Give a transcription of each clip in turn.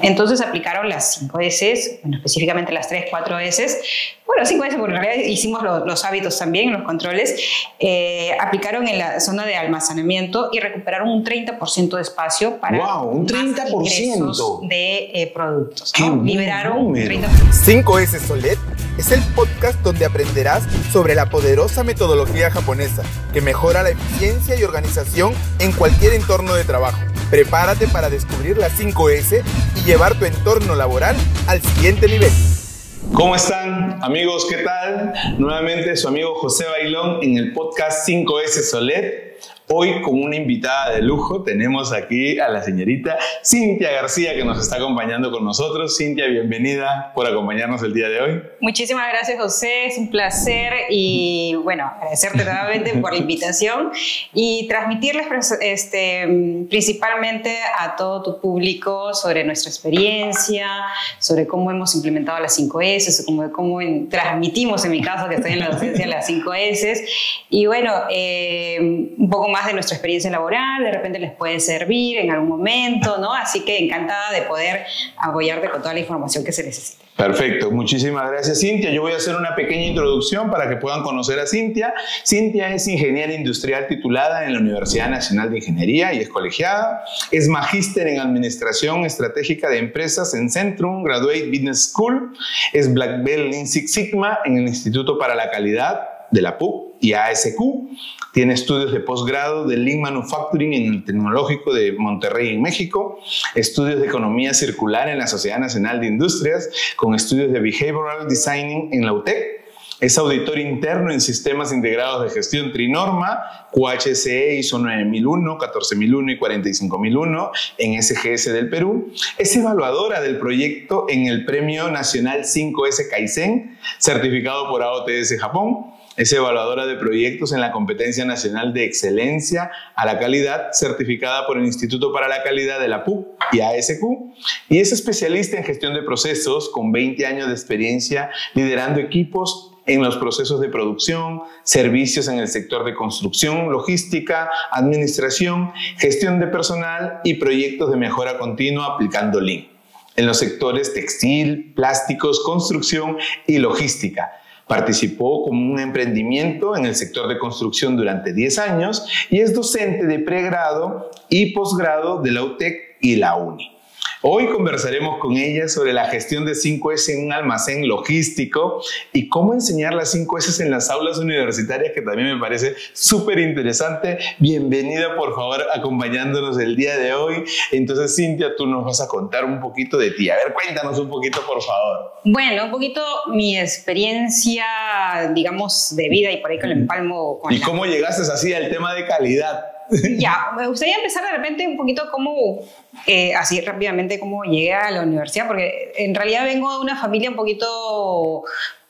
Entonces aplicaron las 5 S, bueno, específicamente las 3, 4 S. Bueno, 5 S porque en realidad hicimos los hábitos también, los controles. Aplicaron en la zona de almacenamiento y recuperaron un 30% de espacio para ¡wow! Un 30% de productos, ¿no? Liberaron un 30%. 5S Solet es el podcast donde aprenderás sobre la poderosa metodología japonesa que mejora la eficiencia y organización en cualquier entorno de trabajo. Prepárate para descubrir las 5S y llevar tu entorno laboral al siguiente nivel. ¿Cómo están, amigos? ¿Qué tal? Nuevamente su amigo José Bailón en el podcast 5S Solet. Hoy con una invitada de lujo tenemos aquí a la señorita Cintia García que nos está acompañando con nosotros. Cintia, bienvenida por acompañarnos el día de hoy. Muchísimas gracias, José, es un placer y bueno, agradecerte nuevamente por la invitación y transmitirles principalmente a todo tu público sobre nuestra experiencia, sobre cómo hemos implementado las 5S, cómo transmitimos, en mi caso que estoy en la docencia, las 5S y bueno, un poco más de nuestra experiencia laboral, de repente les puede servir en algún momento, ¿no? Así que encantada de poder apoyarte con toda la información que se necesite. Perfecto, muchísimas gracias, Cintia. Yo voy a hacer una pequeña introducción para que puedan conocer a Cintia. Cintia es ingeniera industrial titulada en la Universidad Nacional de Ingeniería y es colegiada. Es magíster en Administración Estratégica de Empresas en Centrum Graduate Business School. Es Black Belt en Six Sigma en el Instituto para la Calidad de la PUC y ASQ. Tiene estudios de posgrado de Lean Manufacturing en el Tecnológico de Monterrey en México, estudios de Economía Circular en la Sociedad Nacional de Industrias, con estudios de Behavioral Designing en la UTEC. Es auditor interno en Sistemas Integrados de Gestión Trinorma, QHSE, ISO 9001, 14001 y 45001 en SGS del Perú. Es evaluadora del proyecto en el Premio Nacional 5S Kaizen, certificado por AOTS Japón. Es evaluadora de proyectos en la Competencia Nacional de Excelencia a la Calidad, certificada por el Instituto para la Calidad de la PUC y ASQ. Y es especialista en gestión de procesos con 20 años de experiencia liderando equipos en los procesos de producción, servicios en el sector de construcción, logística, administración, gestión de personal y proyectos de mejora continua aplicando Lean en los sectores textil, plásticos, construcción y logística. Participó como un emprendimiento en el sector de construcción durante 10 años y es docente de pregrado y posgrado de la UTEC y la UNI. Hoy conversaremos con ella sobre la gestión de 5S en un almacén logístico y cómo enseñar las 5S en las aulas universitarias, que también me parece súper interesante. Bienvenida, por favor, acompañándonos el día de hoy. Entonces, Cintia, tú nos vas a contar un poquito de ti. A ver, cuéntanos un poquito, por favor. Bueno, un poquito mi experiencia, digamos, de vida y por ahí que lo empalmo con ¿Y cómo llegaste así al tema de calidad? Ya, me gustaría empezar de repente un poquito así rápidamente cómo llegué a la universidad, porque en realidad vengo de una familia un poquito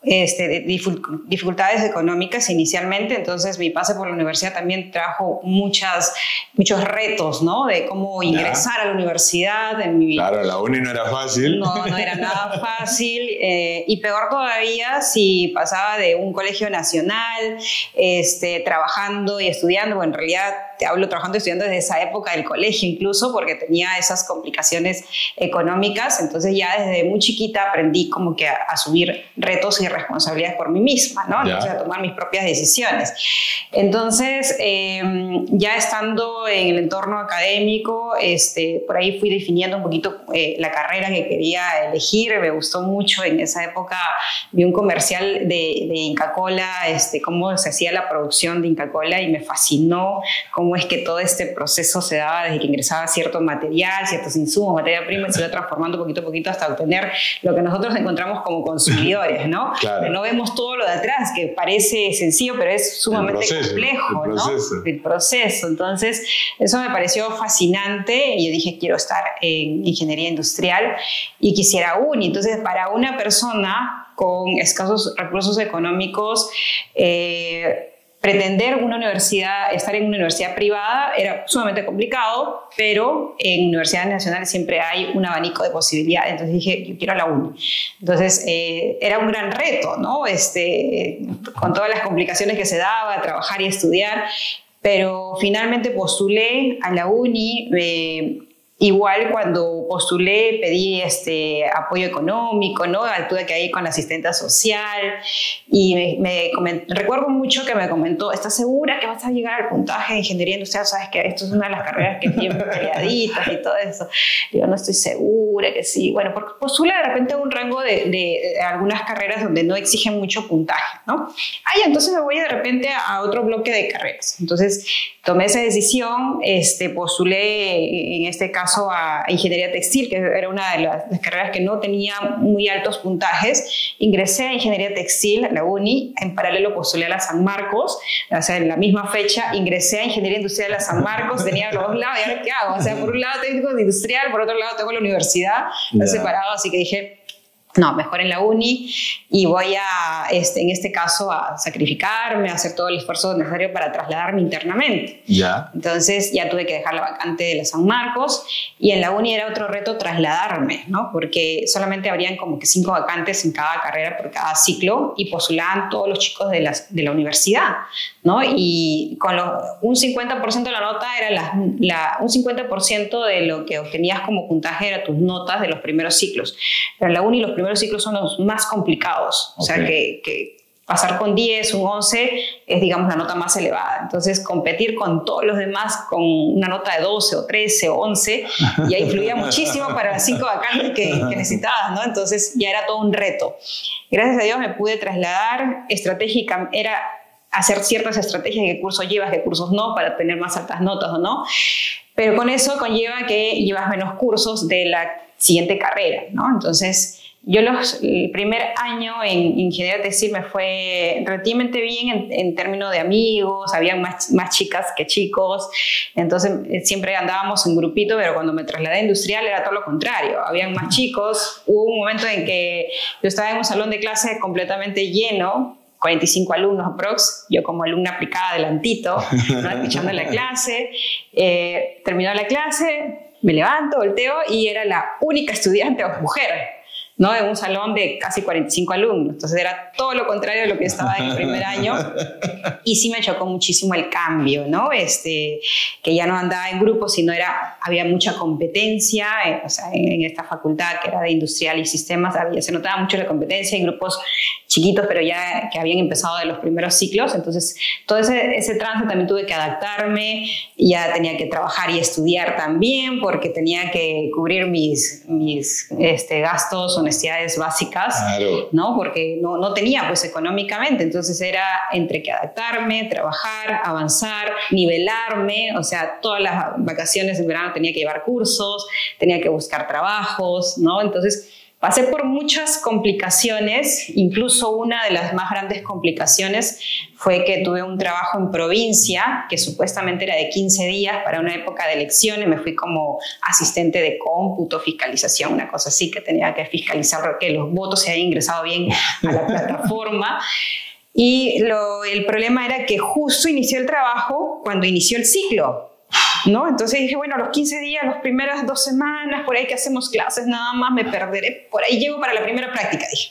de dificultades económicas inicialmente, entonces mi pase por la universidad también trajo muchos retos, ¿no? De cómo ingresar a la universidad. Claro, la uni no era fácil. No era nada fácil y peor todavía si pasaba de un colegio nacional, trabajando y estudiando. Bueno, en realidad te hablo trabajando y estudiando desde esa época del colegio incluso, porque tenía esas complicaciones económicas, entonces ya desde muy chiquita aprendí como que a asumir retos y responsabilidades por mí misma, ¿no? Entonces a tomar mis propias decisiones. Entonces, ya estando en el entorno académico, por ahí fui definiendo un poquito la carrera que quería elegir. Me gustó mucho en esa época, vi un comercial de Inca Kola, cómo se hacía la producción de Inca Kola y me fascinó cómo es que todo este proceso se daba desde que ingresaba cierto material, ciertos insumos, materia prima, y se iba transformando poquito a poquito hasta obtener lo que nosotros encontramos como consumidores, ¿no? Claro. Pero no vemos todo lo de atrás, que parece sencillo, pero es sumamente complejo, ¿no? El proceso. Entonces, eso me pareció fascinante y yo dije, quiero estar en ingeniería industrial y quisiera UNI. Entonces, para una persona con escasos recursos económicos, pretender estar en una universidad privada era sumamente complicado, pero en universidades nacionales siempre hay un abanico de posibilidades. Entonces dije, yo quiero la UNI. Entonces era un gran reto, ¿no? Con todas las complicaciones que se daba, trabajar y estudiar, pero finalmente postulé a la UNI. Igual cuando postulé, pedí apoyo económico, ¿no? Tuve que ir con la asistente social y recuerdo mucho que me comentó, ¿estás segura que vas a llegar al puntaje de ingeniería industrial? Sabes que esto es una de las carreras que tienen peleaditas y todo eso. Digo, no estoy segura que sí. Bueno, porque postula de repente un rango de algunas carreras donde no exigen mucho puntaje, ¿no? Entonces me voy de repente a otro bloque de carreras. Entonces tomé esa decisión, postulé en este caso a ingeniería textil, que era una de las carreras que no tenía muy altos puntajes. Ingresé a ingeniería textil en la uni, en paralelo postulé a la San Marcos, o sea, en la misma fecha ingresé a ingeniería industrial a la San Marcos, tenía los dos lados, ¿y ahora qué hago? O sea, por un lado técnico industrial, por otro lado tengo la universidad, separado, así que dije, no, mejor en la uni, y voy a, en este caso, a sacrificarme, a hacer todo el esfuerzo necesario para trasladarme internamente. Entonces ya tuve que dejar la vacante de la San Marcos, y en la uni era otro reto trasladarme, ¿no? Porque solamente habrían como que 5 vacantes en cada carrera por cada ciclo, y postulaban todos los chicos de la universidad, ¿no? Y con un 50% de la nota era un 50% de lo que obtenías como puntaje era tus notas de los primeros ciclos. Pero en la uni los primeros ciclos son los más complicados, o sea que pasar con 10, un 11 es, digamos, la nota más elevada. Entonces, competir con todos los demás con una nota de 12 o 13 o 11 ya influía muchísimo para las 5 vacantes que necesitabas, ¿no? Entonces, ya era todo un reto. Gracias a Dios me pude trasladar. Estratégica era hacer ciertas estrategias de qué cursos llevas, qué cursos no, para tener más altas notas o no. Pero con eso conlleva que llevas menos cursos de la siguiente carrera, ¿no? Entonces, yo el primer año en ingeniería textil me fue relativamente bien en términos de amigos, habían más chicas que chicos, entonces siempre andábamos en grupito, pero cuando me trasladé a industrial era todo lo contrario, habían más chicos. Hubo un momento en que yo estaba en un salón de clase completamente lleno, 45 alumnos aprox, yo como alumna aplicada adelantito, ¿no? Escuchando la clase, terminó la clase, me levanto, volteo y era la única estudiante o mujer, ¿no? En un salón de casi 45 alumnos. Entonces era todo lo contrario de lo que estaba en el primer año. Y sí me chocó muchísimo el cambio, ¿no? Que ya no andaba en grupo, sino había mucha competencia. O sea, en esta facultad que era de industrial y sistemas, se notaba mucho la competencia en grupos chiquitos, pero ya que habían empezado de los primeros ciclos. Entonces, todo ese trance también tuve que adaptarme. Ya tenía que trabajar y estudiar también, porque tenía que cubrir mis gastos, necesidades básicas, claro, ¿no? Porque no tenía, pues, económicamente. Entonces era entre que adaptarme, trabajar, avanzar, nivelarme. O sea, todas las vacaciones del verano tenía que llevar cursos, tenía que buscar trabajos, ¿no? Entonces pasé por muchas complicaciones. Incluso una de las más grandes complicaciones fue que tuve un trabajo en provincia que supuestamente era de 15 días para una época de elecciones. Me fui como asistente de cómputo, fiscalización, una cosa así, que tenía que fiscalizar que los votos se hayan ingresado bien a la plataforma. Y el problema era que justo inició el trabajo cuando inició el ciclo, ¿no? Entonces dije, bueno, los 15 días, las primeras 2 semanas, por ahí que hacemos clases nada más, me perderé, por ahí llego para la primera práctica, dije.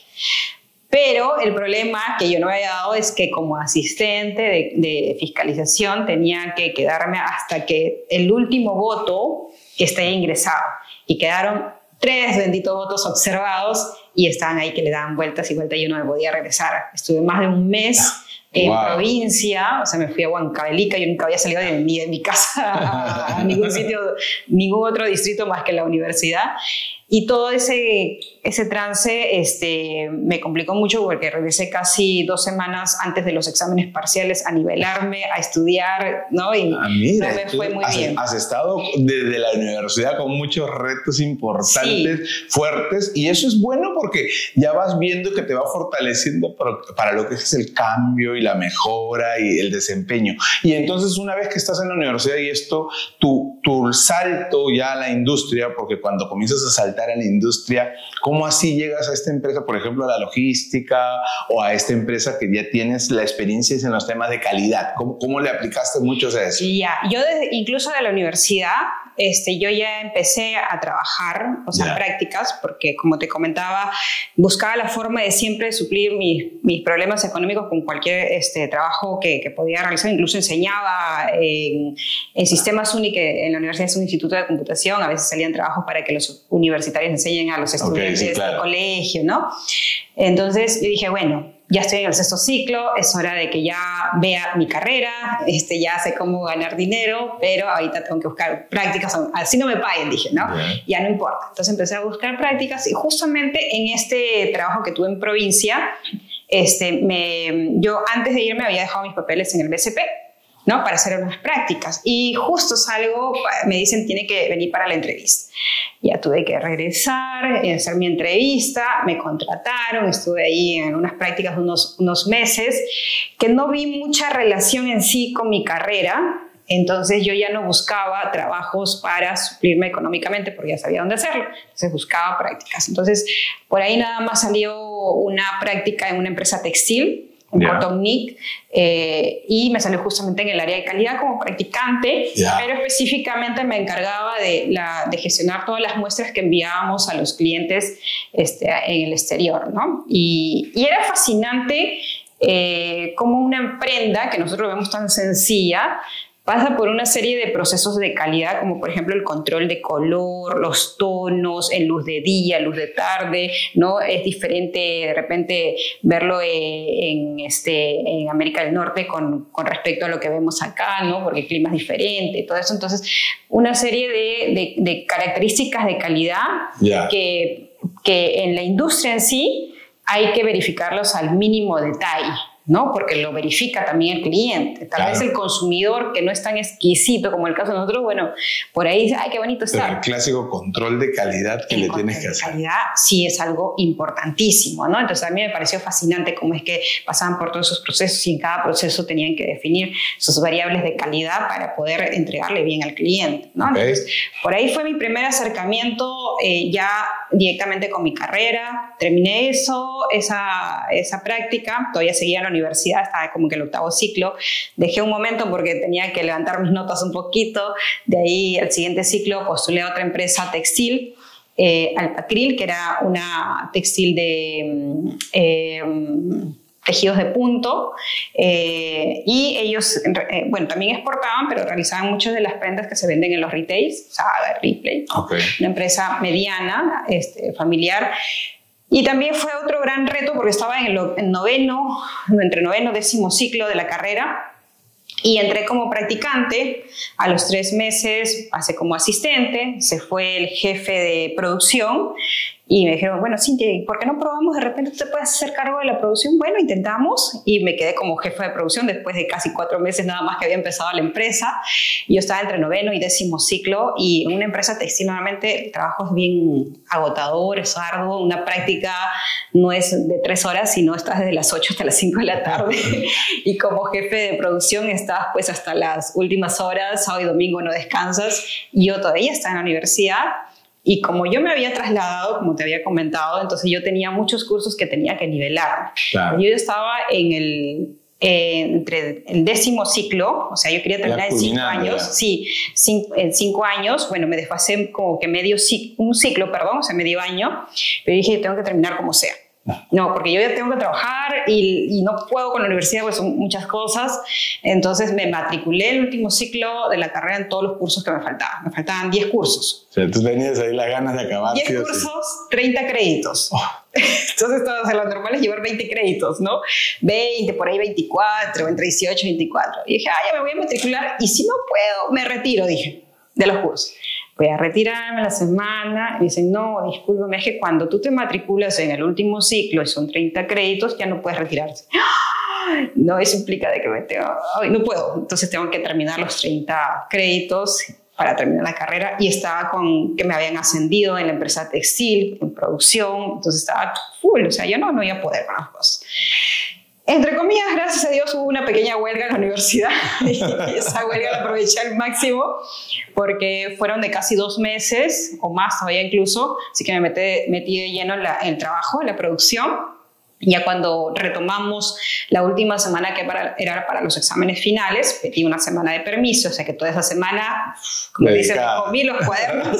Pero el problema que yo no me había dado es que como asistente de fiscalización tenía que quedarme hasta que el último voto esté ingresado. Y quedaron 3 benditos votos observados y estaban ahí que le daban vueltas y vueltas y yo no me podía regresar. Estuve más de un mes en provincia, o sea, me fui a Huancavelica, yo nunca había salido ni de mi casa a ningún sitio, ningún otro distrito más que la universidad. Y todo ese trance me complicó mucho porque regresé casi 2 semanas antes de los exámenes parciales a nivelarme, a estudiar, ¿no? Y mira, no me fue muy bien. Has estado desde la universidad con muchos retos importantes, sí, fuertes, y eso es bueno porque ya vas viendo que te va fortaleciendo para lo que es el cambio y la mejora y el desempeño. Y entonces, una vez que estás en la universidad y esto, tu salto ya a la industria, porque cuando comienzas a saltar a la industria, ¿cómo así llegas a esta empresa, por ejemplo, a la logística, o a esta empresa que ya tienes la experiencia en los temas de calidad? ¿Cómo le aplicaste mucho a eso? Ya, yo incluso de la universidad, yo ya empecé a trabajar, o sea, prácticas, porque como te comentaba, buscaba la forma de siempre suplir mis problemas económicos con cualquier trabajo que podía realizar. Incluso enseñaba en Sistemas Uni, que en la universidad es un instituto de computación. A veces salían trabajos para que los universitarios enseñen a los estudiantes del colegio, ¿no? Entonces yo dije, bueno, ya estoy en el 6º ciclo, es hora de que ya vea mi carrera, ya sé cómo ganar dinero, pero ahorita tengo que buscar prácticas, así no me paguen, dije, ¿no? Ya no importa. Entonces empecé a buscar prácticas y justamente en este trabajo que tuve en provincia, yo antes de irme había dejado mis papeles en el BCP, ¿no? Para hacer unas prácticas, y justo salgo, me dicen tiene que venir para la entrevista. Ya tuve que regresar, hacer mi entrevista, me contrataron, estuve ahí en unas prácticas de unos meses, que no vi mucha relación en sí con mi carrera. Entonces yo ya no buscaba trabajos para suplirme económicamente porque ya sabía dónde hacerlo. Entonces buscaba prácticas. Entonces por ahí nada más salió una práctica en una empresa textil, en Cotonnic, y me salió justamente en el área de calidad como practicante, pero específicamente me encargaba de gestionar todas las muestras que enviábamos a los clientes en el exterior, ¿no? Y era fascinante cómo una prenda que nosotros vemos tan sencilla pasa por una serie de procesos de calidad, como por ejemplo el control de color, los tonos, en luz de día, luz de tarde, ¿no? Es diferente de repente verlo en América del Norte con respecto a lo que vemos acá, ¿no? Porque el clima es diferente, todo eso. Entonces, una serie de características de calidad que en la industria en sí hay que verificarlos al mínimo detalle, ¿no? Porque lo verifica también el cliente. Tal vez el consumidor, que no es tan exquisito como el caso de nosotros, bueno, por ahí dice, ¡ay, qué bonito está! Pero el clásico control de calidad que le tienes que hacer. Calidad sí es algo importantísimo, ¿no? Entonces a mí me pareció fascinante cómo es que pasaban por todos esos procesos y en cada proceso tenían que definir sus variables de calidad para poder entregarle bien al cliente, ¿no? Entonces, por ahí fue mi primer acercamiento ya directamente con mi carrera. Terminé esa práctica, todavía seguía en la universidad, estaba como que en el 8º ciclo. Dejé un momento porque tenía que levantar mis notas un poquito. De ahí, al siguiente ciclo, postulé a otra empresa textil, Alpacril, que era una textil de tejidos de punto, y ellos, bueno, también exportaban, pero realizaban muchas de las prendas que se venden en los retails, Saga, Ripley, una empresa mediana, familiar. Y también fue otro gran reto porque estaba entre noveno y 10º ciclo de la carrera, y entré como practicante. A los 3 meses pasé como asistente, se fue el jefe de producción y me dijeron, bueno, Cintia, ¿por qué no probamos? De repente tú te puedes hacer cargo de la producción. Bueno, intentamos, y me quedé como jefe de producción después de casi 4 meses nada más que había empezado la empresa. Yo estaba entre 9º y 10º ciclo, y en una empresa textil normalmente el trabajo es bien agotador, es arduo. Una práctica no es de 3 horas, sino estás desde las 8 hasta las 5 de la tarde y como jefe de producción estás pues hasta las últimas horas, sábado y domingo no descansas. Yo todavía estaba en la universidad. Y como yo me había trasladado, como te había comentado, entonces yo tenía muchos cursos que tenía que nivelar. Claro. Yo estaba entre el 10º ciclo, o sea, yo quería terminar en 5 años. Sí, en 5 años, bueno, me desfasé como que un ciclo, o sea, medio año, pero dije, tengo que terminar como sea. No, porque yo ya tengo que trabajar y no puedo con la universidad, pues son muchas cosas. Entonces me matriculé el último ciclo de la carrera en todos los cursos que me faltaban. Me faltaban 10 cursos. O sea, tú tenías ahí las ganas de acabar. 10 cursos, 30 créditos. Entonces, lo normal es llevar 20 créditos, ¿no? 20, por ahí 24, entre 18 y 24. Y dije, ya me voy a matricular, y si no puedo, me retiro, dije, de los cursos. Voy a retirarme la semana. Y dicen, no, discúlpame, es que cuando tú te matriculas en el último ciclo y son 30 créditos, ya no puedes retirarse. No, eso implica de que no puedo. Entonces tengo que terminar los 30 créditos para terminar la carrera, y estaba con que me habían ascendido en la empresa textil, en producción, entonces estaba full, o sea, yo no iba a poder con las cosas. Entre comillas, gracias a Dios hubo una pequeña huelga en la universidad y esa huelga la aproveché al máximo porque fueron de casi 2 meses o más todavía incluso, así que me metí de lleno en el trabajo, en la producción. Ya cuando retomamos la última semana que era para los exámenes finales, pedí una semana de permiso, o sea que toda esa semana, como dicen, comí los cuadernos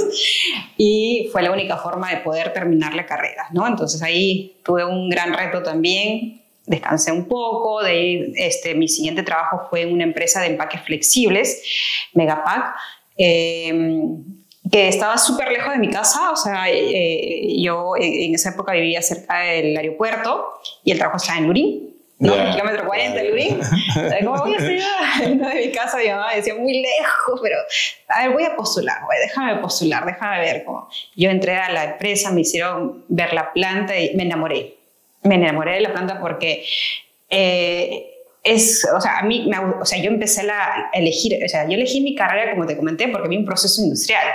y fue la única forma de poder terminar la carrera, ¿no? Entonces ahí tuve un gran reto también, descansé un poco, mi siguiente trabajo fue en una empresa de empaques flexibles, Megapack, que estaba súper lejos de mi casa, o sea, yo en esa época vivía cerca del aeropuerto y el trabajo estaba en Lurín, ¿no? Yeah. Kilómetro 40 en Lurín. ¿Cómo voy a salir de mi casa? Mi mamá decía, muy lejos, pero a ver, voy a postular, déjame ver cómo. Yo entré a la empresa, me hicieron ver la planta y me enamoré de la planta porque... yo empecé a elegir, yo elegí mi carrera, como te comenté, porque vi un proceso industrial,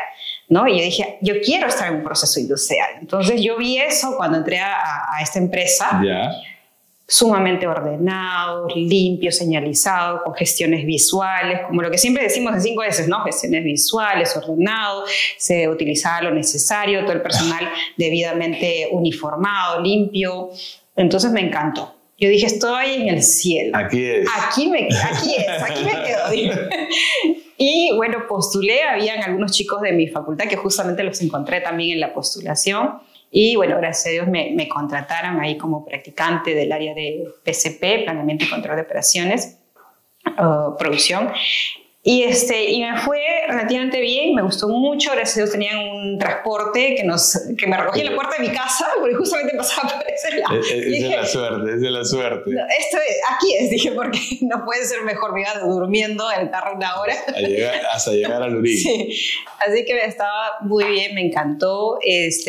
¿no? Y yo dije, yo quiero estar en un proceso industrial. Entonces yo vi eso cuando entré a esta empresa, sumamente ordenado, limpio, señalizado, con gestiones visuales, como lo que siempre decimos en 5S, ¿no? Gestiones visuales, ordenado, se utilizaba lo necesario, todo el personal debidamente uniformado, limpio. Entonces me encantó. Yo dije, estoy en el cielo. Aquí es. Aquí me quedo. Y bueno, postulé. Habían algunos chicos de mi facultad que justamente los encontré también en la postulación. Y bueno, gracias a Dios me contrataron ahí como practicante del área de PCP, Planeamiento y Control de Operaciones, producción. Y me fue relativamente bien, me gustó mucho. Gracias a Dios tenían un transporte que me recogía en la puerta de mi casa, porque justamente pasaba por ese lado. Es de la suerte. No, aquí es, dije, porque no puede ser mejor, me iba durmiendo en el carro una hora. Hasta llegar a Lurín. Sí, así que estaba muy bien, me encantó,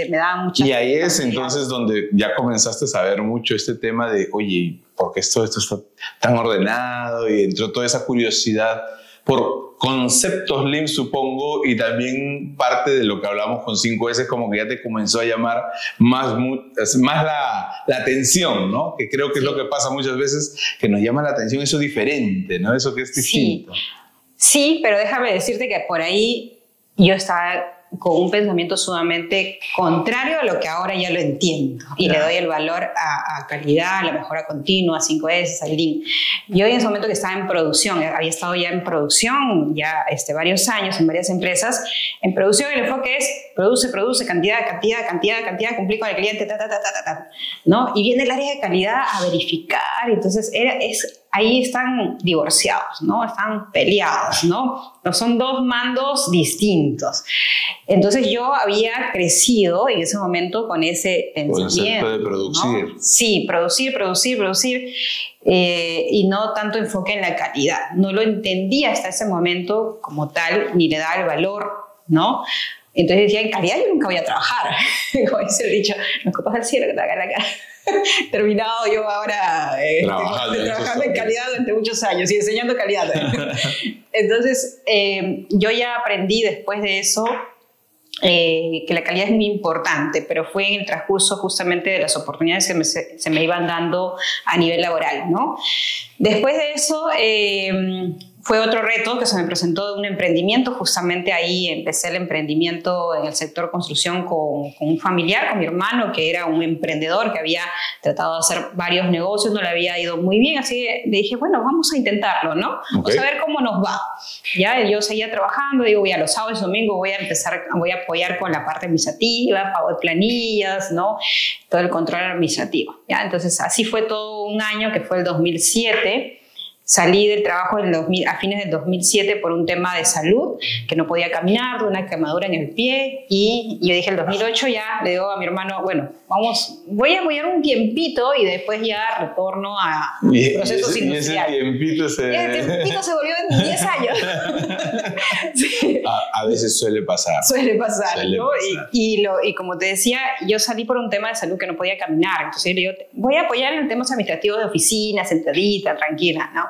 me daba mucha... Y ahí es entonces donde ya comenzaste a saber mucho este tema de, oye, ¿por qué esto está tan ordenado? Y entró toda esa curiosidad por conceptos Lean, supongo, y también parte de lo que hablamos con 5S, como que ya te comenzó a llamar más la atención, ¿no? Que creo que es lo que pasa muchas veces, que nos llama la atención eso diferente, ¿no? Eso que es distinto. Sí, pero déjame decirte que por ahí yo estaba con un pensamiento sumamente contrario a lo que ahora ya lo entiendo y le doy el valor a calidad, a la mejora continua, a 5S, al Lean. Yo en ese momento que estaba en producción, había estado ya en producción ya varios años en varias empresas, en producción el enfoque es produce, cantidad, cumplir con el cliente, ¿no? Y viene el área de calidad a verificar, entonces ahí están divorciados, ¿no? Están peleados, ¿no? No son dos mandos distintos. Entonces yo había crecido en ese momento con ese pensamiento. Concepto de producir. ¿No? Sí, producir. Y no tanto enfoque en la calidad. No lo entendía hasta ese momento como tal, ni le daba el valor, ¿no? Entonces decía, en calidad yo nunca voy a trabajar. Como dice el dicho, nos copas al cielo que te haga la cara. Terminado yo ahora trabajando en calidad durante muchos años y enseñando calidad. Entonces, yo ya aprendí después de eso que la calidad es muy importante, pero fue en el transcurso justamente de las oportunidades que se me iban dando a nivel laboral, ¿no? Después de eso... fue otro reto que se me presentó de un emprendimiento. Justamente ahí empecé el emprendimiento en el sector construcción con un familiar, con mi hermano, que era un emprendedor que había tratado de hacer varios negocios, no le había ido muy bien, así que le dije, bueno, vamos a intentarlo, ¿no? Vamos a ver cómo nos va. Ya yo seguía trabajando, digo, voy a los sábados y domingos voy a apoyar con la parte administrativa, pago de planillas, ¿no? Todo el control administrativo. ¿Ya? Entonces así fue todo un año, que fue el 2007. Salí del trabajo a fines del 2007 por un tema de salud, que no podía caminar, de una quemadura en el pie, y yo dije el 2008 ya le digo a mi hermano, bueno, voy a apoyar un tiempito y después ya retorno a procesos industriales. Ese tiempito se volvió en 10 años. Sí. A veces suele pasar. ¿No? Y como te decía, yo salí por un tema de salud que no podía caminar, entonces yo voy a apoyar en temas administrativos de oficina, sentadita, tranquila, ¿no?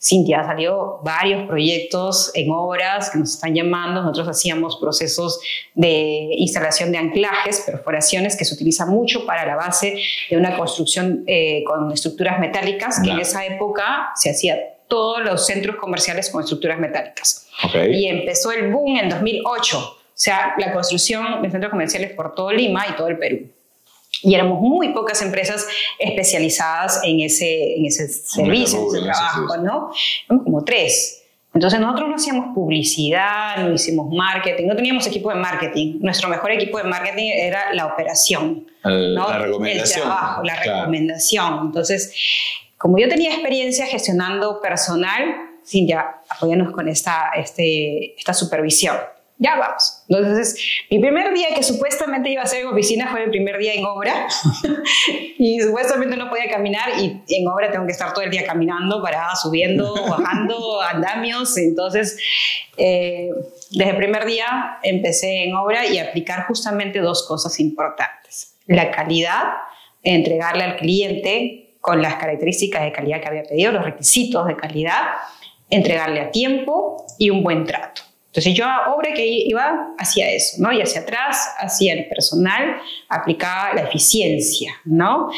Cintia, salió varios proyectos en obras que nos están llamando. Nosotros hacíamos procesos de instalación de anclajes, perforaciones, que se utiliza mucho para la base de una construcción con estructuras metálicas, que en esa época se hacía todos los centros comerciales con estructuras metálicas. Y empezó el boom en 2008, o sea, la construcción de centros comerciales por todo Lima y todo el Perú. Y éramos muy pocas empresas especializadas en ese servicio, en ese trabajo, ¿no? Éramos como 3. Entonces nosotros no hacíamos publicidad, no hicimos marketing, no teníamos equipo de marketing. Nuestro mejor equipo de marketing era la operación, ¿no? La recomendación. El trabajo, la recomendación. Entonces, como yo tenía experiencia gestionando personal, Cintia, apóyanos con esta supervisión. Ya vamos. Entonces, mi primer día que supuestamente iba a ser en oficina fue mi primer día en obra y supuestamente no podía caminar y en obra tengo que estar todo el día caminando, parada, subiendo, bajando, andamios. Entonces, desde el primer día empecé en obra y aplicar justamente 2 cosas importantes. La calidad, entregarle al cliente con las características de calidad que había pedido, los requisitos de calidad, entregarle a tiempo y un buen trato. Entonces yo a obra que iba hacia eso, ¿no? Y hacia atrás, hacia el personal, aplicaba la eficiencia, ¿no?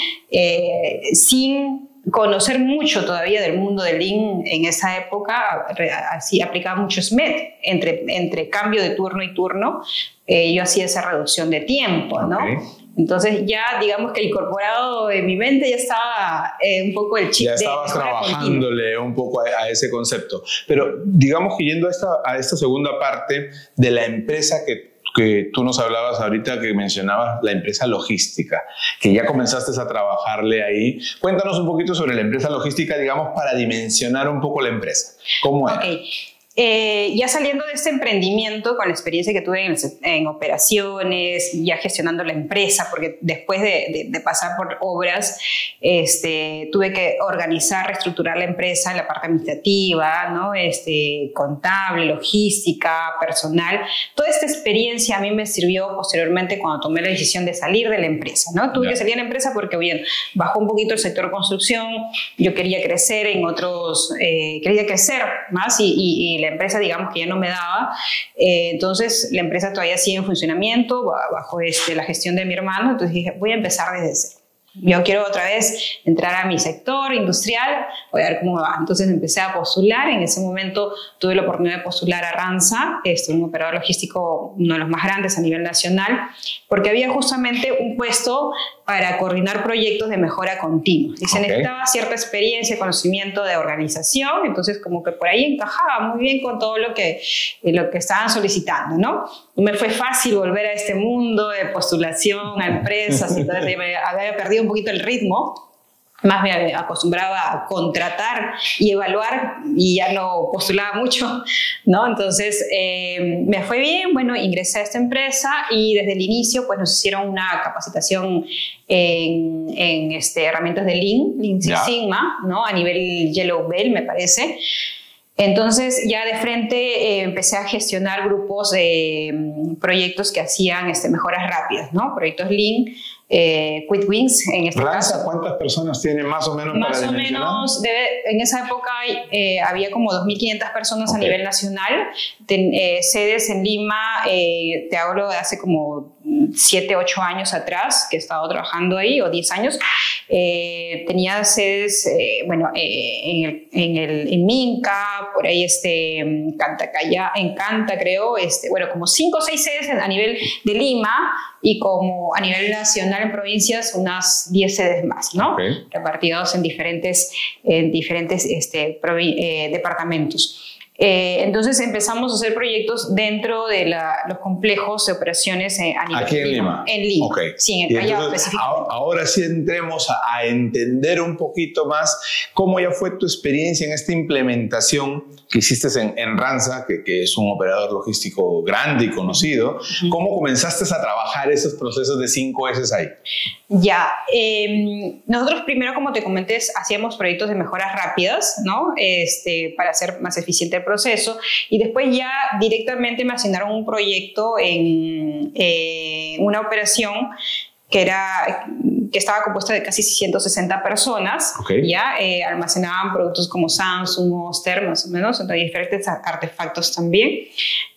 Sin conocer mucho todavía del mundo del Lean en esa época, así aplicaba mucho SMED, entre cambio de turno y turno, yo hacía esa reducción de tiempo, ¿no? Okay. Entonces ya digamos que incorporado en mi mente ya estaba un poco el chip. Ya estabas trabajándole un poco a ese concepto. Pero digamos que yendo a esta segunda parte de la empresa que tú nos hablabas ahorita, que mencionabas la empresa logística, que ya comenzaste a trabajarle ahí. Cuéntanos un poquito sobre la empresa logística, digamos, para dimensionar un poco la empresa. ¿Cómo era? Okay. Ya saliendo de este emprendimiento, con la experiencia que tuve en operaciones, ya gestionando la empresa, porque después de pasar por obras, tuve que organizar, reestructurar la empresa en la parte administrativa, ¿no? Contable, logística, personal. Toda esta experiencia a mí me sirvió posteriormente cuando tomé la decisión de salir de la empresa, ¿no? Tuve que salir de la empresa porque, bien, bajó un poquito el sector construcción, yo quería crecer en otros, quería crecer más y la empresa, digamos, que ya no me daba. Entonces, la empresa todavía sigue en funcionamiento bajo la gestión de mi hermano. Entonces dije, voy a empezar desde cero. Yo quiero otra vez entrar a mi sector industrial, voy a ver cómo va. Entonces empecé a postular. En ese momento tuve la oportunidad de postular a Ranza, un operador logístico, uno de los más grandes a nivel nacional, porque había justamente un puesto para coordinar proyectos de mejora continua. Y se necesitaba cierta experiencia, conocimiento de organización, entonces como que por ahí encajaba muy bien con todo lo que estaban solicitando, ¿no? Me fue fácil volver a este mundo de postulación a empresas, entonces me había perdido un poquito el ritmo. Más me acostumbraba a contratar y evaluar y ya no postulaba mucho, ¿no? Entonces, me fue bien, bueno, ingresé a esta empresa y desde el inicio pues nos hicieron una capacitación en herramientas de Lean Six Sigma, ¿no? A nivel Yellow Belt, me parece. Entonces ya de frente empecé a gestionar grupos de proyectos que hacían mejoras rápidas, ¿no? Proyectos Lean, Quick Wins en este caso. ¿Cuántas personas tiene más o menos para dimensionar? Más o menos, en esa época había como 2.500 personas a nivel nacional, sedes en Lima, te hablo de hace como 7, 8 años atrás que he estado trabajando ahí, o 10 años. Tenía sedes, en Minca, por ahí en Canta, creo, bueno, como 5 o 6 sedes a nivel de Lima y como a nivel nacional en provincias unas 10 sedes más, ¿no? Repartidos en diferentes departamentos. Entonces empezamos a hacer proyectos dentro de los complejos de operaciones a nivel ¿Aquí en Lima? En Lima, sí, en el Callao específicamente. Ahora sí entremos a entender un poquito más cómo ya fue tu experiencia en esta implementación que hiciste en Ranza, que es un operador logístico grande y conocido. ¿Cómo comenzaste a trabajar esos procesos de 5S ahí? Ya, nosotros primero, como te comenté, hacíamos proyectos de mejoras rápidas, ¿no? Para hacer más eficiente el proceso, y después ya directamente me asignaron un proyecto en una operación que estaba compuesta de casi 160 personas, ya almacenaban productos como Samsung, Oster, más o menos, entonces diferentes artefactos también,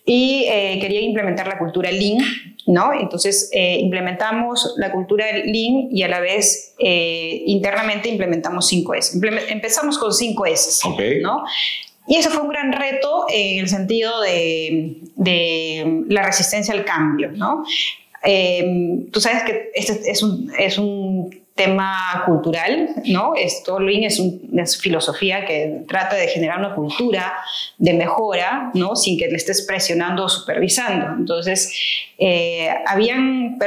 y quería implementar la cultura Lean, ¿no? Entonces implementamos la cultura Lean y a la vez internamente implementamos 5S. Empezamos con 5S, ¿no? Y eso fue un gran reto en el sentido de la resistencia al cambio, ¿no? Tú sabes que este es un tema cultural, ¿no? Esto es filosofía que trata de generar una cultura de mejora, ¿no? Sin que le estés presionando o supervisando. Entonces, habían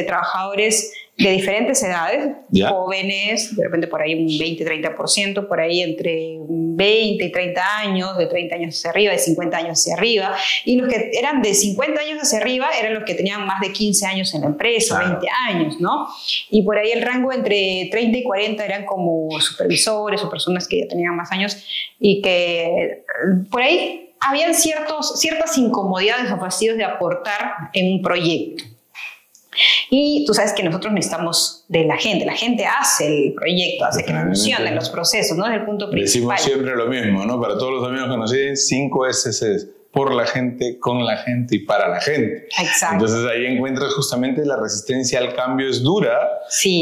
trabajadores de diferentes edades, jóvenes, de repente por ahí un 20-30%, por ahí entre 20 y 30 años, de 30 años hacia arriba, de 50 años hacia arriba, y los que eran de 50 años hacia arriba eran los que tenían más de 15 años en la empresa, 20 años, ¿no? Y por ahí el rango entre 30 y 40 eran como supervisores o personas que ya tenían más años y que por ahí habían ciertas incomodidades o fastidios de aportar en un proyecto. Y tú sabes que nosotros necesitamos de la gente hace el proyecto, hace que funcionen los procesos, ¿no? Es el punto principal. Decimos siempre lo mismo, ¿no? Para todos los amigos que nos siguen, 5 S, por la gente, con la gente y para la gente. Exacto. Entonces ahí encuentras justamente la resistencia al cambio es dura,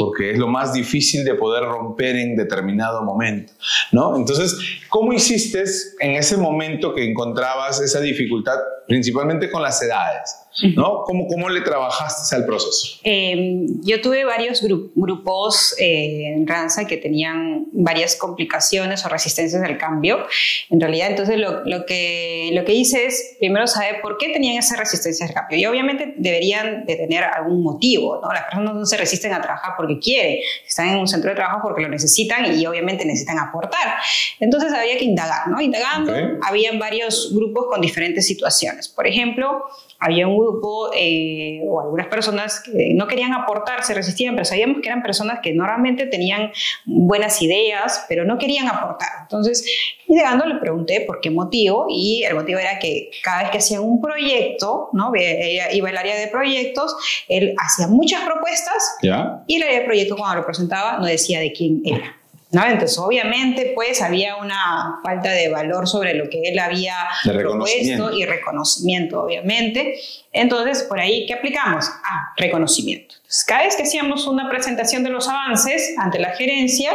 porque es lo más difícil de poder romper en determinado momento, ¿no? Entonces, ¿cómo hiciste en ese momento que encontrabas esa dificultad, principalmente con las edades? ¿No? ¿Cómo le trabajaste al proceso? Yo tuve varios grupos en Ranza que tenían varias complicaciones o resistencias al cambio. En realidad, entonces lo que hice es primero saber por qué tenían esa resistencia al cambio. Y obviamente deberían de tener algún motivo, ¿no? Las personas no se resisten a trabajar porque quieren, están en un centro de trabajo porque lo necesitan y obviamente necesitan aportar. Entonces había que indagar, ¿no? Indagando, habían varios grupos con diferentes situaciones. Por ejemplo, había un grupo o algunas personas que no querían aportar, se resistían, pero sabíamos que eran personas que normalmente tenían buenas ideas, pero no querían aportar. Entonces, llegando le pregunté por qué motivo, y el motivo era que cada vez que hacían un proyecto, ¿no? Iba al área de proyectos, él hacía muchas propuestas y el área de proyectos cuando lo presentaba no decía de quién era, ¿no? Entonces, obviamente, pues había una falta de valor sobre lo que él había propuesto y reconocimiento, obviamente. Entonces, por ahí, ¿qué aplicamos? Reconocimiento. Entonces, cada vez que hacíamos una presentación de los avances ante la gerencia,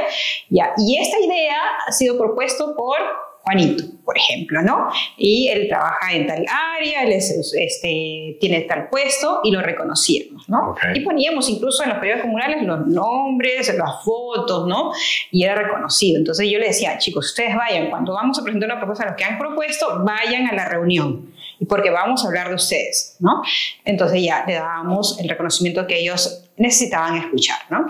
y esta idea ha sido propuesto por Juanito, por ejemplo, ¿no? Y él trabaja en tal área, él tiene tal puesto, y lo reconocíamos, ¿no? Y poníamos incluso en los periodos comunales los nombres, las fotos, ¿no? Y era reconocido. Entonces yo le decía, chicos, ustedes vayan, cuando vamos a presentar una propuesta a los que han propuesto, vayan a la reunión, porque vamos a hablar de ustedes, ¿no? Entonces ya le dábamos el reconocimiento que ellos necesitaban escuchar, ¿no?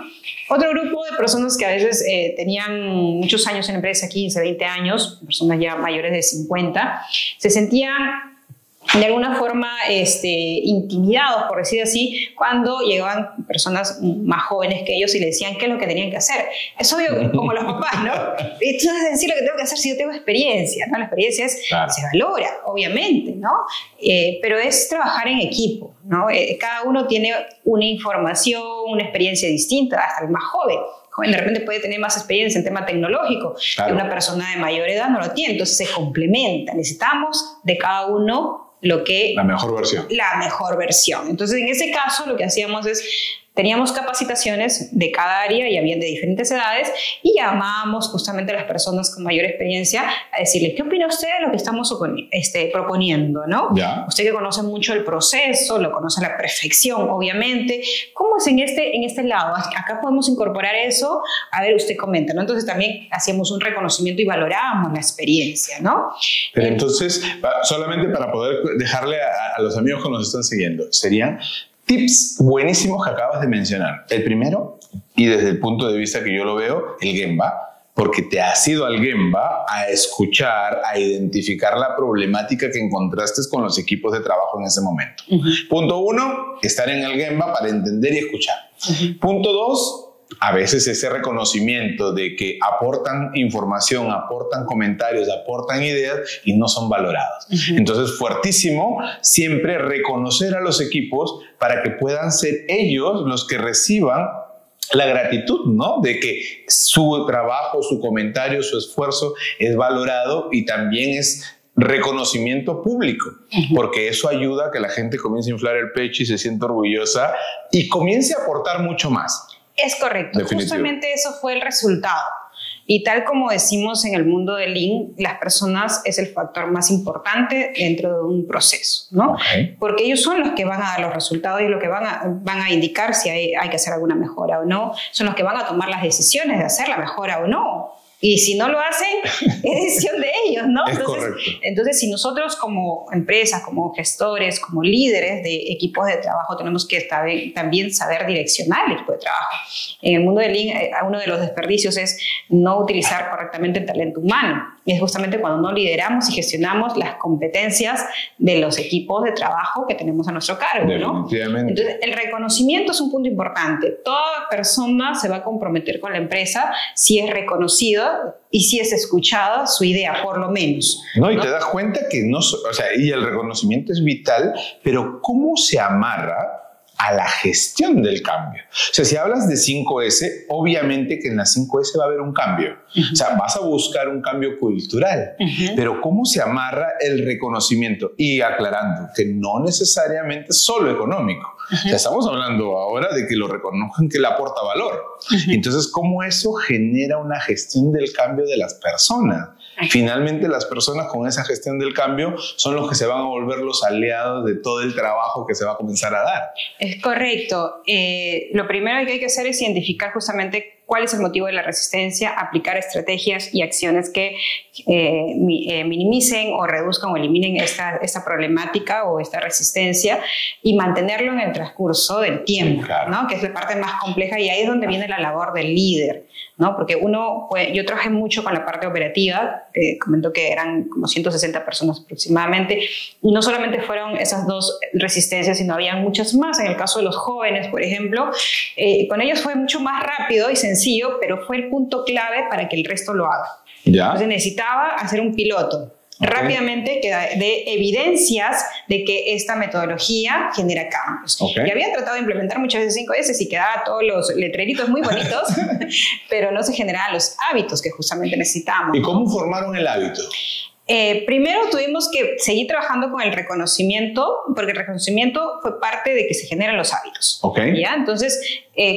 Otro grupo de personas que a veces tenían muchos años en la empresa, 15, 20 años, personas ya mayores de 50, se sentían de alguna forma intimidados, por decir así, cuando llegaban personas más jóvenes que ellos y le decían qué es lo que tenían que hacer. Es obvio, como los papás, ¿no? Entonces, decir lo que tengo que hacer si yo tengo experiencia, ¿no? La experiencia se valora, obviamente, ¿no? Pero es trabajar en equipo, ¿no? Cada uno tiene una información, una experiencia distinta, hasta el más joven. De repente puede tener más experiencia en tema tecnológico, que una persona de mayor edad no lo tiene, entonces se complementa. Necesitamos de cada uno la mejor versión. Entonces, en ese caso, lo que hacíamos es, teníamos capacitaciones de cada área y habían de diferentes edades, y llamábamos justamente a las personas con mayor experiencia a decirles, ¿qué opina usted de lo que estamos proponiendo, ¿no? Usted que conoce mucho el proceso, lo conoce a la perfección, obviamente. ¿Cómo es en este lado? Acá podemos incorporar eso. A ver, usted comenta, ¿no? Entonces también hacíamos un reconocimiento y valorábamos la experiencia, ¿no? Pero entonces, solamente para poder dejarle a los amigos que nos están siguiendo, serían tips buenísimos que acabas de mencionar. El primero, y desde el punto de vista que yo lo veo, el Gemba, porque te has ido al Gemba a escuchar, a identificar la problemática que encontraste con los equipos de trabajo en ese momento. Punto 1, estar en el Gemba para entender y escuchar. Punto 2, a veces ese reconocimiento de que aportan información, aportan comentarios, aportan ideas y no son valorados. Entonces, fuertísimo siempre reconocer a los equipos para que puedan ser ellos los que reciban la gratitud, ¿no? De que su trabajo, su comentario, su esfuerzo es valorado y también es reconocimiento público, porque eso ayuda a que la gente comience a inflar el pecho y se sienta orgullosa y comience a aportar mucho más. Es correcto, justamente eso fue el resultado. Y tal como decimos en el mundo del Lean, las personas es el factor más importante dentro de un proceso, ¿no? Porque ellos son los que van a dar los resultados y los que van a indicar si hay que hacer alguna mejora o no. Son los que van a tomar las decisiones de hacer la mejora o no. Y si no lo hacen, es decisión de ellos, ¿no? Entonces, si nosotros como empresas, como gestores, como líderes de equipos de trabajo, tenemos que también saber direccionar el equipo de trabajo. En el mundo del Lean, uno de los desperdicios es no utilizar correctamente el talento humano. Y es justamente cuando no lideramos y gestionamos las competencias de los equipos de trabajo que tenemos a nuestro cargo, ¿no? Entonces, el reconocimiento es un punto importante. Toda persona se va a comprometer con la empresa si es reconocida y si es escuchada su idea, por lo menos. No, y te das cuenta que no, o sea, y el reconocimiento es vital, pero ¿cómo se amarra a la gestión del cambio? O sea, si hablas de 5S, obviamente que en las 5S va a haber un cambio. O sea, vas a buscar un cambio cultural, pero ¿cómo se amarra el reconocimiento? Y aclarando que no necesariamente solo económico. O sea, estamos hablando ahora de que lo reconozcan, que le aporta valor. Entonces, ¿cómo eso genera una gestión del cambio de las personas? Finalmente, las personas con esa gestión del cambio son los que se van a volver los aliados de todo el trabajo que se va a comenzar a dar. Es correcto. Lo primero que hay que hacer es identificar justamente cuál es el motivo de la resistencia, aplicar estrategias y acciones que minimicen o reduzcan o eliminen esta problemática o esta resistencia y mantenerlo en el transcurso del tiempo, ¿no? Que es la parte más compleja, y ahí es donde viene la labor del líder, ¿no? Porque yo trabajé mucho con la parte operativa, comento que eran como 160 personas aproximadamente, y no solamente fueron esas dos resistencias, sino había muchas más. En el caso de los jóvenes, por ejemplo, con ellos fue mucho más rápido y sencillo, pero fue el punto clave para que el resto lo haga. Entonces necesitaba hacer un piloto rápidamente que dé evidencias de que esta metodología genera cambios. Y habían tratado de implementar muchas veces 5S y quedaba todos los letreritos muy bonitos, pero no se generaban los hábitos que justamente necesitamos. ¿Y cómo formaron el hábito? Primero tuvimos que seguir trabajando con el reconocimiento, porque el reconocimiento fue parte de que se generan los hábitos. ¿Ya? Entonces,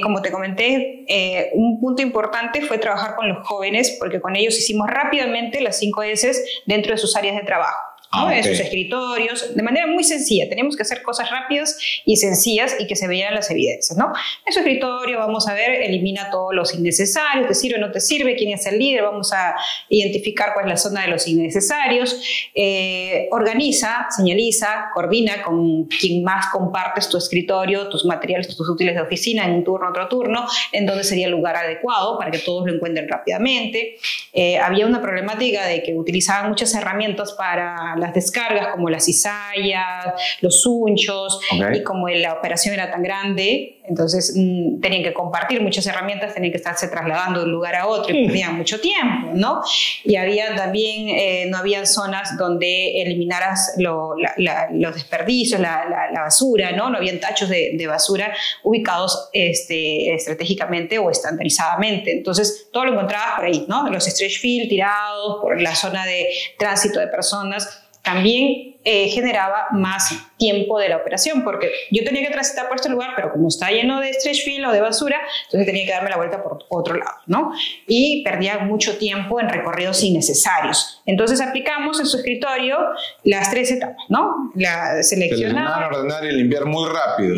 como te comenté, un punto importante fue trabajar con los jóvenes, porque con ellos hicimos rápidamente las 5S dentro de sus áreas de trabajo. ¿no? En sus escritorios, de manera muy sencilla. Teníamos que hacer cosas rápidas y sencillas y que se vean las evidencias, ¿no? En su escritorio vamos a ver, elimina todos los innecesarios, te sirve o no te sirve, quién es el líder, vamos a identificar cuál es la zona de los innecesarios, organiza, señaliza, coordina con quien más compartes tu escritorio, tus materiales, tus útiles de oficina en un turno, otro turno, en donde sería el lugar adecuado para que todos lo encuentren rápidamente. Había una problemática de que utilizaban muchas herramientas para las descargas, como las cizallas, los unchos, y como la operación era tan grande, entonces tenían que compartir muchas herramientas, tenían que estarse trasladando de un lugar a otro y perdían mucho tiempo, ¿no? Y había también, no había zonas donde eliminaras los desperdicios, la basura, ¿no? No habían tachos de basura ubicados estratégicamente o estandarizadamente. Entonces, todo lo encontrabas por ahí, ¿no? Los stretch field tirados por la zona de tránsito de personas. También generaba más tiempo de la operación, porque yo tenía que transitar por este lugar, pero como está lleno de stretch field o de basura, entonces tenía que darme la vuelta por otro lado, ¿no? Y perdía mucho tiempo en recorridos innecesarios. Entonces aplicamos en su escritorio las 3 etapas, ¿no? Seleccionar, ordenar y limpiar muy rápido.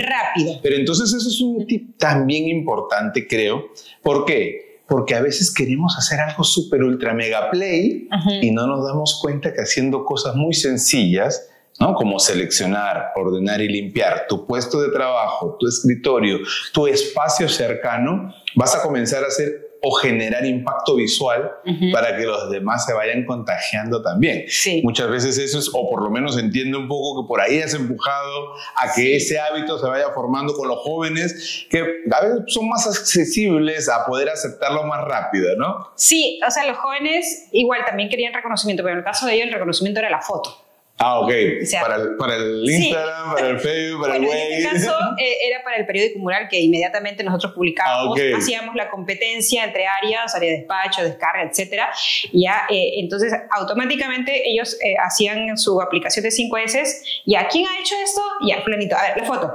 Pero entonces eso es un tip también importante, creo. ¿Por qué? Porque a veces queremos hacer algo súper ultra mega play y no nos damos cuenta que haciendo cosas muy sencillas, ¿no? Como seleccionar, ordenar y limpiar tu puesto de trabajo, tu escritorio, tu espacio cercano, vas a comenzar a hacer o generar impacto visual para que los demás se vayan contagiando también. Sí. Muchas veces eso es, o por lo menos entiende un poco que por ahí has empujado a que ese hábito se vaya formando con los jóvenes, que a veces son más accesibles a poder aceptarlo más rápido, ¿no? Sí, o sea, los jóvenes igual también querían reconocimiento, pero en el caso de ellos el reconocimiento era la foto. Ah, ok. O sea, para el Instagram, para el Facebook, para el Waze. En este caso era para el periódico mural que inmediatamente nosotros publicábamos, hacíamos la competencia entre áreas, área de despacho, descarga, etcétera. Ya, entonces automáticamente ellos hacían su aplicación de 5S. ¿Y a quién ha hecho esto? Ya, fulanito. A ver, la foto.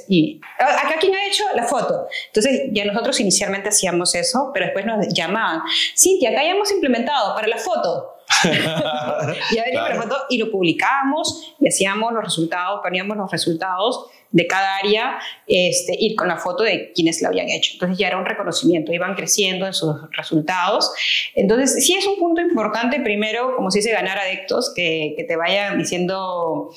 y acá ¿quién ha hecho la foto? Entonces ya nosotros inicialmente hacíamos eso, pero después nos llamaban, Cintia, acá ya hemos implementado para la foto. Ya venía para la foto y lo publicábamos y hacíamos los resultados, poníamos los resultados de cada área y con la foto de quienes lo habían hecho. Entonces ya era un reconocimiento, iban creciendo en sus resultados. Entonces sí es un punto importante, primero, como se dice, ganar adeptos, que te vayan diciendo,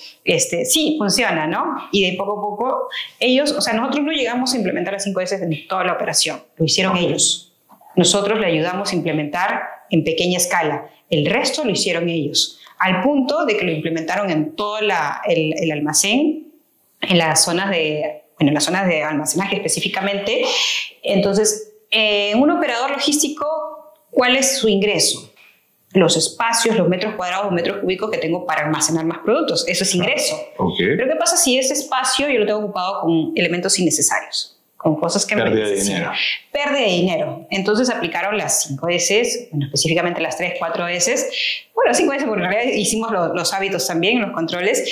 sí, funciona, ¿no? Y de poco a poco ellos, o sea, nosotros no llegamos a implementar las 5 S en toda la operación, lo hicieron ellos. Nosotros le ayudamos a implementar en pequeña escala, el resto lo hicieron ellos, al punto de que lo implementaron en todo el almacén, en las zonas de almacenaje específicamente. Entonces, un operador logístico, ¿cuál es su ingreso? Los espacios, los metros cuadrados o metros cúbicos que tengo para almacenar más productos. Eso es ingreso. Okay. Pero ¿qué pasa si ese espacio yo lo tengo ocupado con elementos innecesarios? Con cosas que pérdida de dinero. Pérdida de dinero. Entonces aplicaron las 5 S, bueno, específicamente las 3, 4 S. Bueno, 5 S porque en realidad hicimos los hábitos también, los controles.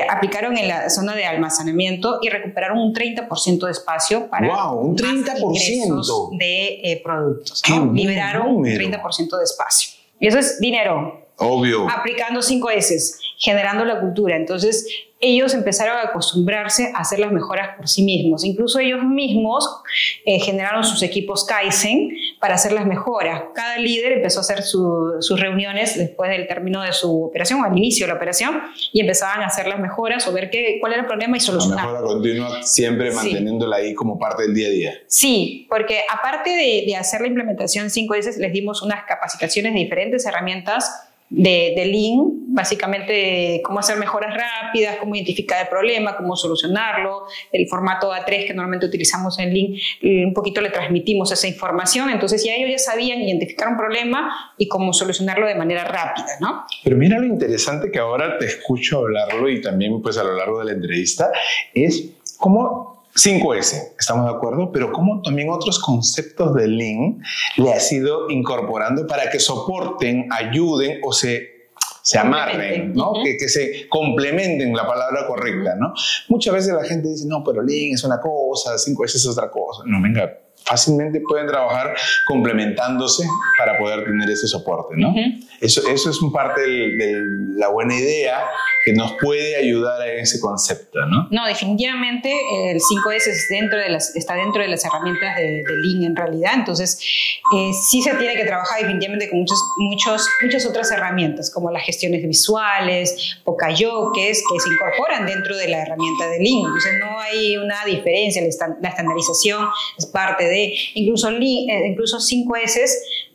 Aplicaron en la zona de almacenamiento y recuperaron un 30% de espacio para un 30% de productos, ¿no? Liberaron un 30% de espacio. Y eso es dinero. Obvio. Aplicando 5 S, generando la cultura. Entonces, ellos empezaron a acostumbrarse a hacer las mejoras por sí mismos. Incluso ellos mismos generaron sus equipos Kaizen para hacer las mejoras. Cada líder empezó a hacer sus reuniones después del término de su operación, o al inicio de la operación, y empezaban a hacer las mejoras o ver cuál era el problema y solucionarlo. La mejora continua, siempre manteniéndola ahí como parte del día a día. Sí, porque aparte de hacer la implementación 5S, les dimos unas capacitaciones de diferentes herramientas de Lean, básicamente cómo hacer mejoras rápidas, cómo identificar el problema, cómo solucionarlo, el formato A3 que normalmente utilizamos en Lean, un poquito le transmitimos esa información, entonces ya ellos ya sabían identificar un problema y cómo solucionarlo de manera rápida, ¿no? Pero mira lo interesante que ahora te escucho hablarlo y también pues a lo largo de la entrevista, es cómo 5S, estamos de acuerdo, pero como también otros conceptos de Lean le has ido incorporando para que soporten, ayuden o se amarren, ¿no? Que se complementen, la palabra correcta, ¿no? Muchas veces la gente dice, no, pero Lean es una cosa, 5S es otra cosa. No, venga, fácilmente pueden trabajar complementándose para poder tener ese soporte, ¿no? Eso es un parte de la buena idea que nos puede ayudar a ese concepto, ¿no? No, definitivamente el 5S está dentro de las herramientas de Lean en realidad, entonces sí se tiene que trabajar definitivamente con muchas otras herramientas, como las gestiones visuales, Pokayoques, que se incorporan dentro de la herramienta de Lean, entonces no hay una diferencia, la estandarización es parte de, incluso 5S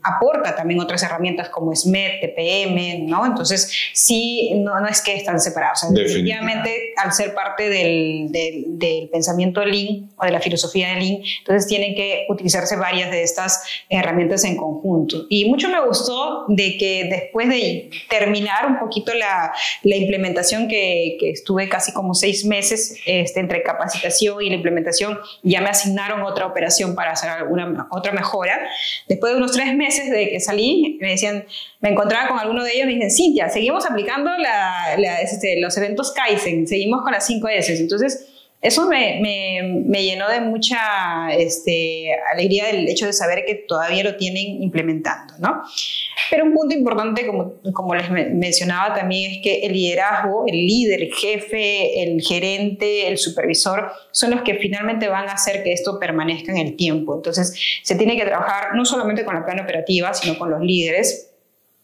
aporta también otras herramientas como SMED, TPM, ¿no? Entonces, sí, no es que están separados. O sea, definitivamente, al ser parte del pensamiento Lean o de la filosofía de Lean, entonces tienen que utilizarse varias de estas herramientas en conjunto. Y mucho me gustó de que después de terminar un poquito la implementación, que estuve casi como 6 meses entre capacitación y la implementación, ya me asignaron otra operación para hacer otra mejora. Después de unos 3 meses de que salí, me encontraba con alguno de ellos y me dicen, Cintia, seguimos aplicando los eventos Kaizen, seguimos con las 5S. Entonces, eso me llenó de mucha alegría el hecho de saber que todavía lo tienen implementando, ¿no? Pero un punto importante, como les mencionaba también, es que el liderazgo, el líder, el jefe, el gerente, el supervisor, son los que finalmente van a hacer que esto permanezca en el tiempo. Entonces, se tiene que trabajar no solamente con la plana operativa, sino con los líderes,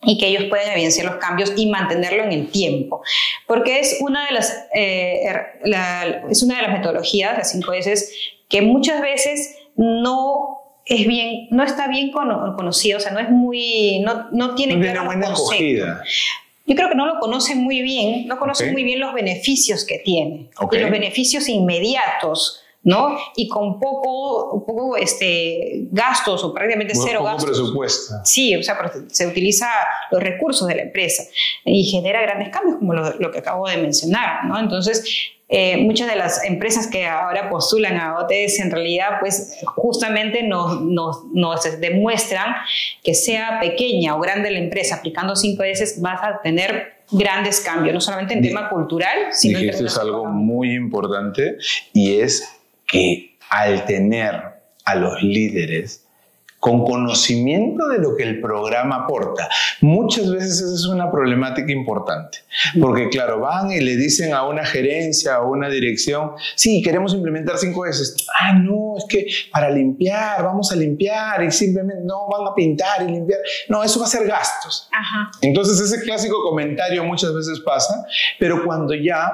y que ellos pueden evidenciar los cambios y mantenerlo en el tiempo. Porque es una de las metodologías, las 5S, que muchas veces no está bien conocida, o sea, no tiene claro buena acogida. Yo creo que no lo conocen muy bien, no conocen muy bien los beneficios que tiene, y los beneficios inmediatos, ¿no? Y con poco gastos o prácticamente cero gastos. Presupuesto. Sí, o sea, se utiliza los recursos de la empresa y genera grandes cambios, como lo que acabo de mencionar, ¿no? Entonces, muchas de las empresas que ahora postulan a OTS en realidad, pues justamente nos demuestran que sea pequeña o grande la empresa, aplicando 5S vas a tener grandes cambios, no solamente en tema cultural, sino en Dijiste términos algo económicos. muy importante, y es que al tener a los líderes con conocimiento de lo que el programa aporta. Muchas veces esa es una problemática importante, porque claro, van y le dicen a una gerencia, a una dirección, sí, queremos implementar 5 veces. Ah, no, es que para limpiar, vamos a limpiar y simplemente no van a pintar y limpiar. No, eso va a ser gastos. Ajá. Entonces ese clásico comentario muchas veces pasa, pero cuando ya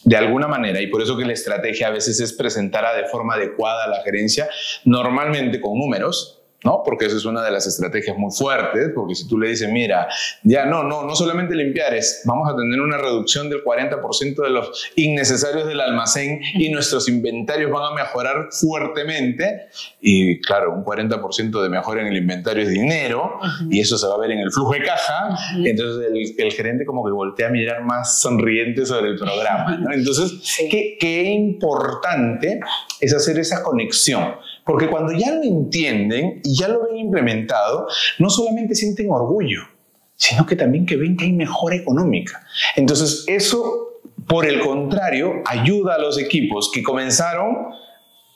de alguna manera, y por eso que la estrategia a veces es presentarla de forma adecuada a la gerencia, normalmente con números, ¿no? Porque esa es una de las estrategias muy fuertes, porque si tú le dices, mira, ya no solamente limpiar, vamos a tener una reducción del 40% de los innecesarios del almacén y nuestros inventarios van a mejorar fuertemente, y claro, un 40% de mejora en el inventario es dinero, y eso se va a ver en el flujo de caja, entonces el gerente como que voltea a mirar más sonriente sobre el programa, ¿no? Entonces, sí. qué importante es hacer esa conexión. Porque cuando ya lo entienden y ya lo ven implementado, no solamente sienten orgullo, sino que también que ven que hay mejora económica. Entonces, eso, por el contrario, ayuda a los equipos que comenzaron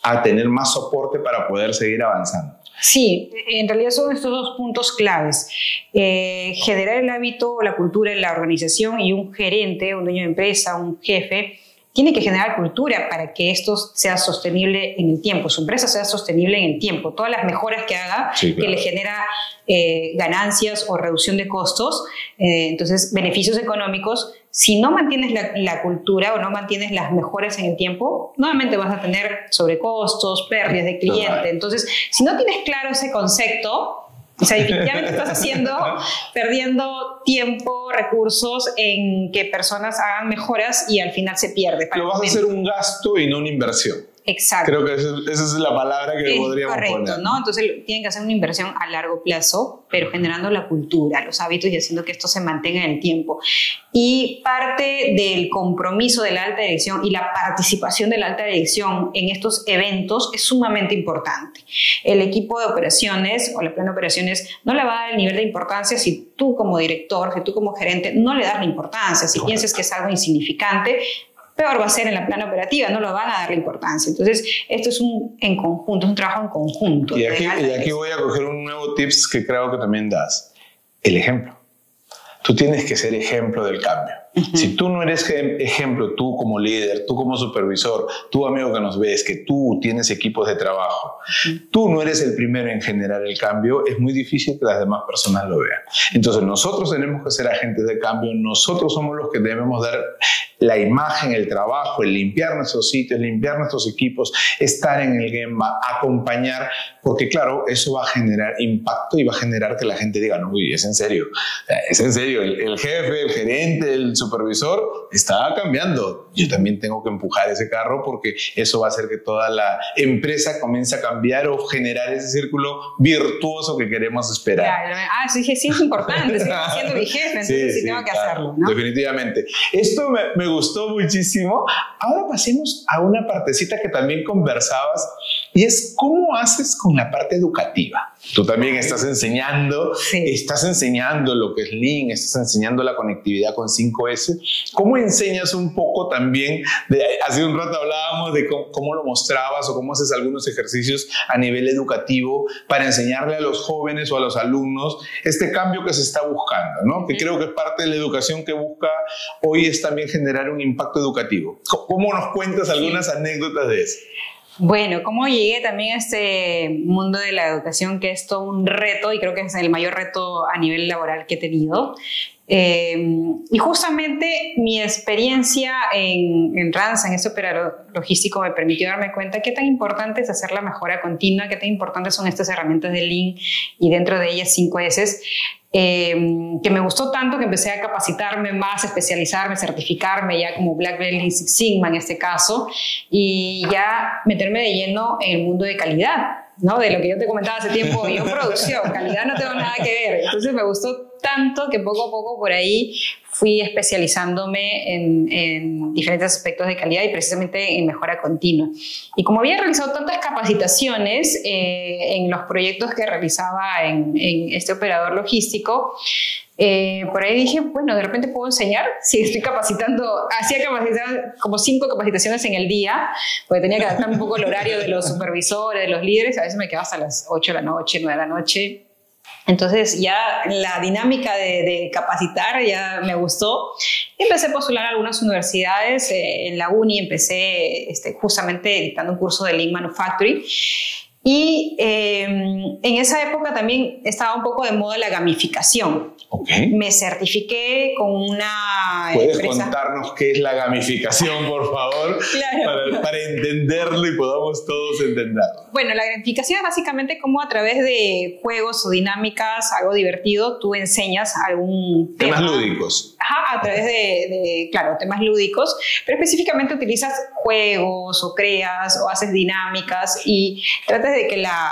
a tener más soporte para poder seguir avanzando. Sí, en realidad son estos 2 puntos claves. Generar el hábito, la cultura en la organización, y un gerente, un dueño de empresa, un jefe, tiene que generar cultura para que esto sea sostenible en el tiempo, su empresa sea sostenible en el tiempo. Todas las mejoras que haga, sí, claro, que le genera ganancias o reducción de costos, entonces beneficios económicos. Si no mantienes la cultura o no mantienes las mejoras en el tiempo, nuevamente vas a tener sobrecostos, pérdidas de cliente. Entonces, si no tienes claro ese concepto, o sea, definitivamente estás perdiendo tiempo, recursos en que personas hagan mejoras y al final se pierde. Pero vas a hacer un gasto y no una inversión. Exacto. Creo que esa es la palabra que podríamos correcto, poner. ¿no? Entonces tienen que hacer una inversión a largo plazo, pero generando la cultura, los hábitos y haciendo que esto se mantenga en el tiempo. Y parte del compromiso de la alta dirección y la participación de la alta dirección en estos eventos es sumamente importante. El equipo de operaciones o la plana de operaciones no le va a dar el nivel de importancia si tú como director, si tú como gerente no le das la importancia, si piensas que es algo insignificante, peor va a ser en la plana operativa, no lo van a dar la importancia. Entonces, esto es un trabajo en conjunto. Y aquí voy a coger un nuevo tips que creo que también das. El ejemplo. Tú tienes que ser ejemplo del cambio. Si tú no eres ejemplo, tú como líder, tú como supervisor, tú amigo que nos ves, que tú tienes equipos de trabajo, tú no eres el primero en generar el cambio, es muy difícil que las demás personas lo vean. Entonces nosotros tenemos que ser agentes de cambio, nosotros somos los que debemos dar la imagen, el trabajo, el limpiar nuestros sitios, limpiar nuestros equipos, estar en el game, acompañar, porque claro, eso va a generar impacto y va a generar que la gente diga, no, uy, es en serio, el jefe, el gerente, el supervisor está cambiando. Yo también tengo que empujar ese carro porque eso va a hacer que toda la empresa comience a cambiar o generar ese círculo virtuoso que queremos esperar. Claro. Sí, es importante, estoy siendo mi jefe, entonces sí tengo que hacerlo, ¿no? Definitivamente. Esto me gustó muchísimo. Ahora pasemos a una partecita que también conversabas y es cómo haces con la parte educativa. Tú también estás enseñando, estás enseñando lo que es Lean, estás enseñando la conectividad con 5S. ¿Cómo enseñas un poco también? Hace un rato hablábamos de cómo lo mostrabas o cómo haces algunos ejercicios a nivel educativo para enseñarle a los jóvenes o a los alumnos este cambio que se está buscando, ¿no? Que creo que es parte de la educación que busca hoy es también generar un impacto educativo. ¿Cómo nos cuentas algunas anécdotas de eso? Bueno, cómo llegué también a este mundo de la educación, que es todo un reto y creo que es el mayor reto a nivel laboral que he tenido. Y justamente mi experiencia en Ranza, en este operador logístico, me permitió darme cuenta qué tan importante es hacer la mejora continua, qué tan importantes son estas herramientas de Lean y dentro de ellas 5S. Que me gustó tanto que empecé a capacitarme más, especializarme, certificarme ya como Black Belt y Six Sigma en este caso, y ya meterme de lleno en el mundo de calidad, ¿no? De lo que yo te comentaba hace tiempo, yo producción, calidad no tengo nada que ver. Entonces me gustó tanto que poco a poco por ahí fui especializándome en diferentes aspectos de calidad y precisamente en mejora continua. Y como había realizado tantas capacitaciones en los proyectos que realizaba en este operador logístico, por ahí dije, bueno, de repente puedo enseñar. Si estoy capacitando, hacía como 5 capacitaciones en el día, porque tenía que adaptar un poco el horario de los supervisores, de los líderes. A veces me quedaba hasta las 8 de la noche, 9 de la noche. Entonces ya la dinámica de capacitar ya me gustó. Empecé a postular a algunas universidades. En la uni empecé justamente dictando un curso de Lean Manufacturing. Y en esa época también estaba un poco de moda la gamificación. Okay. Me certifiqué con una ¿Puedes empresa. contarnos qué es la gamificación, por favor? Claro. Para entenderlo y podamos todos entenderlo. Bueno, la gamificación es básicamente como a través de juegos o dinámicas, algo divertido, tú enseñas algún tema. Temas lúdicos. Ajá, a través claro, temas lúdicos, pero específicamente utilizas juegos o creas o haces dinámicas y tratas de que la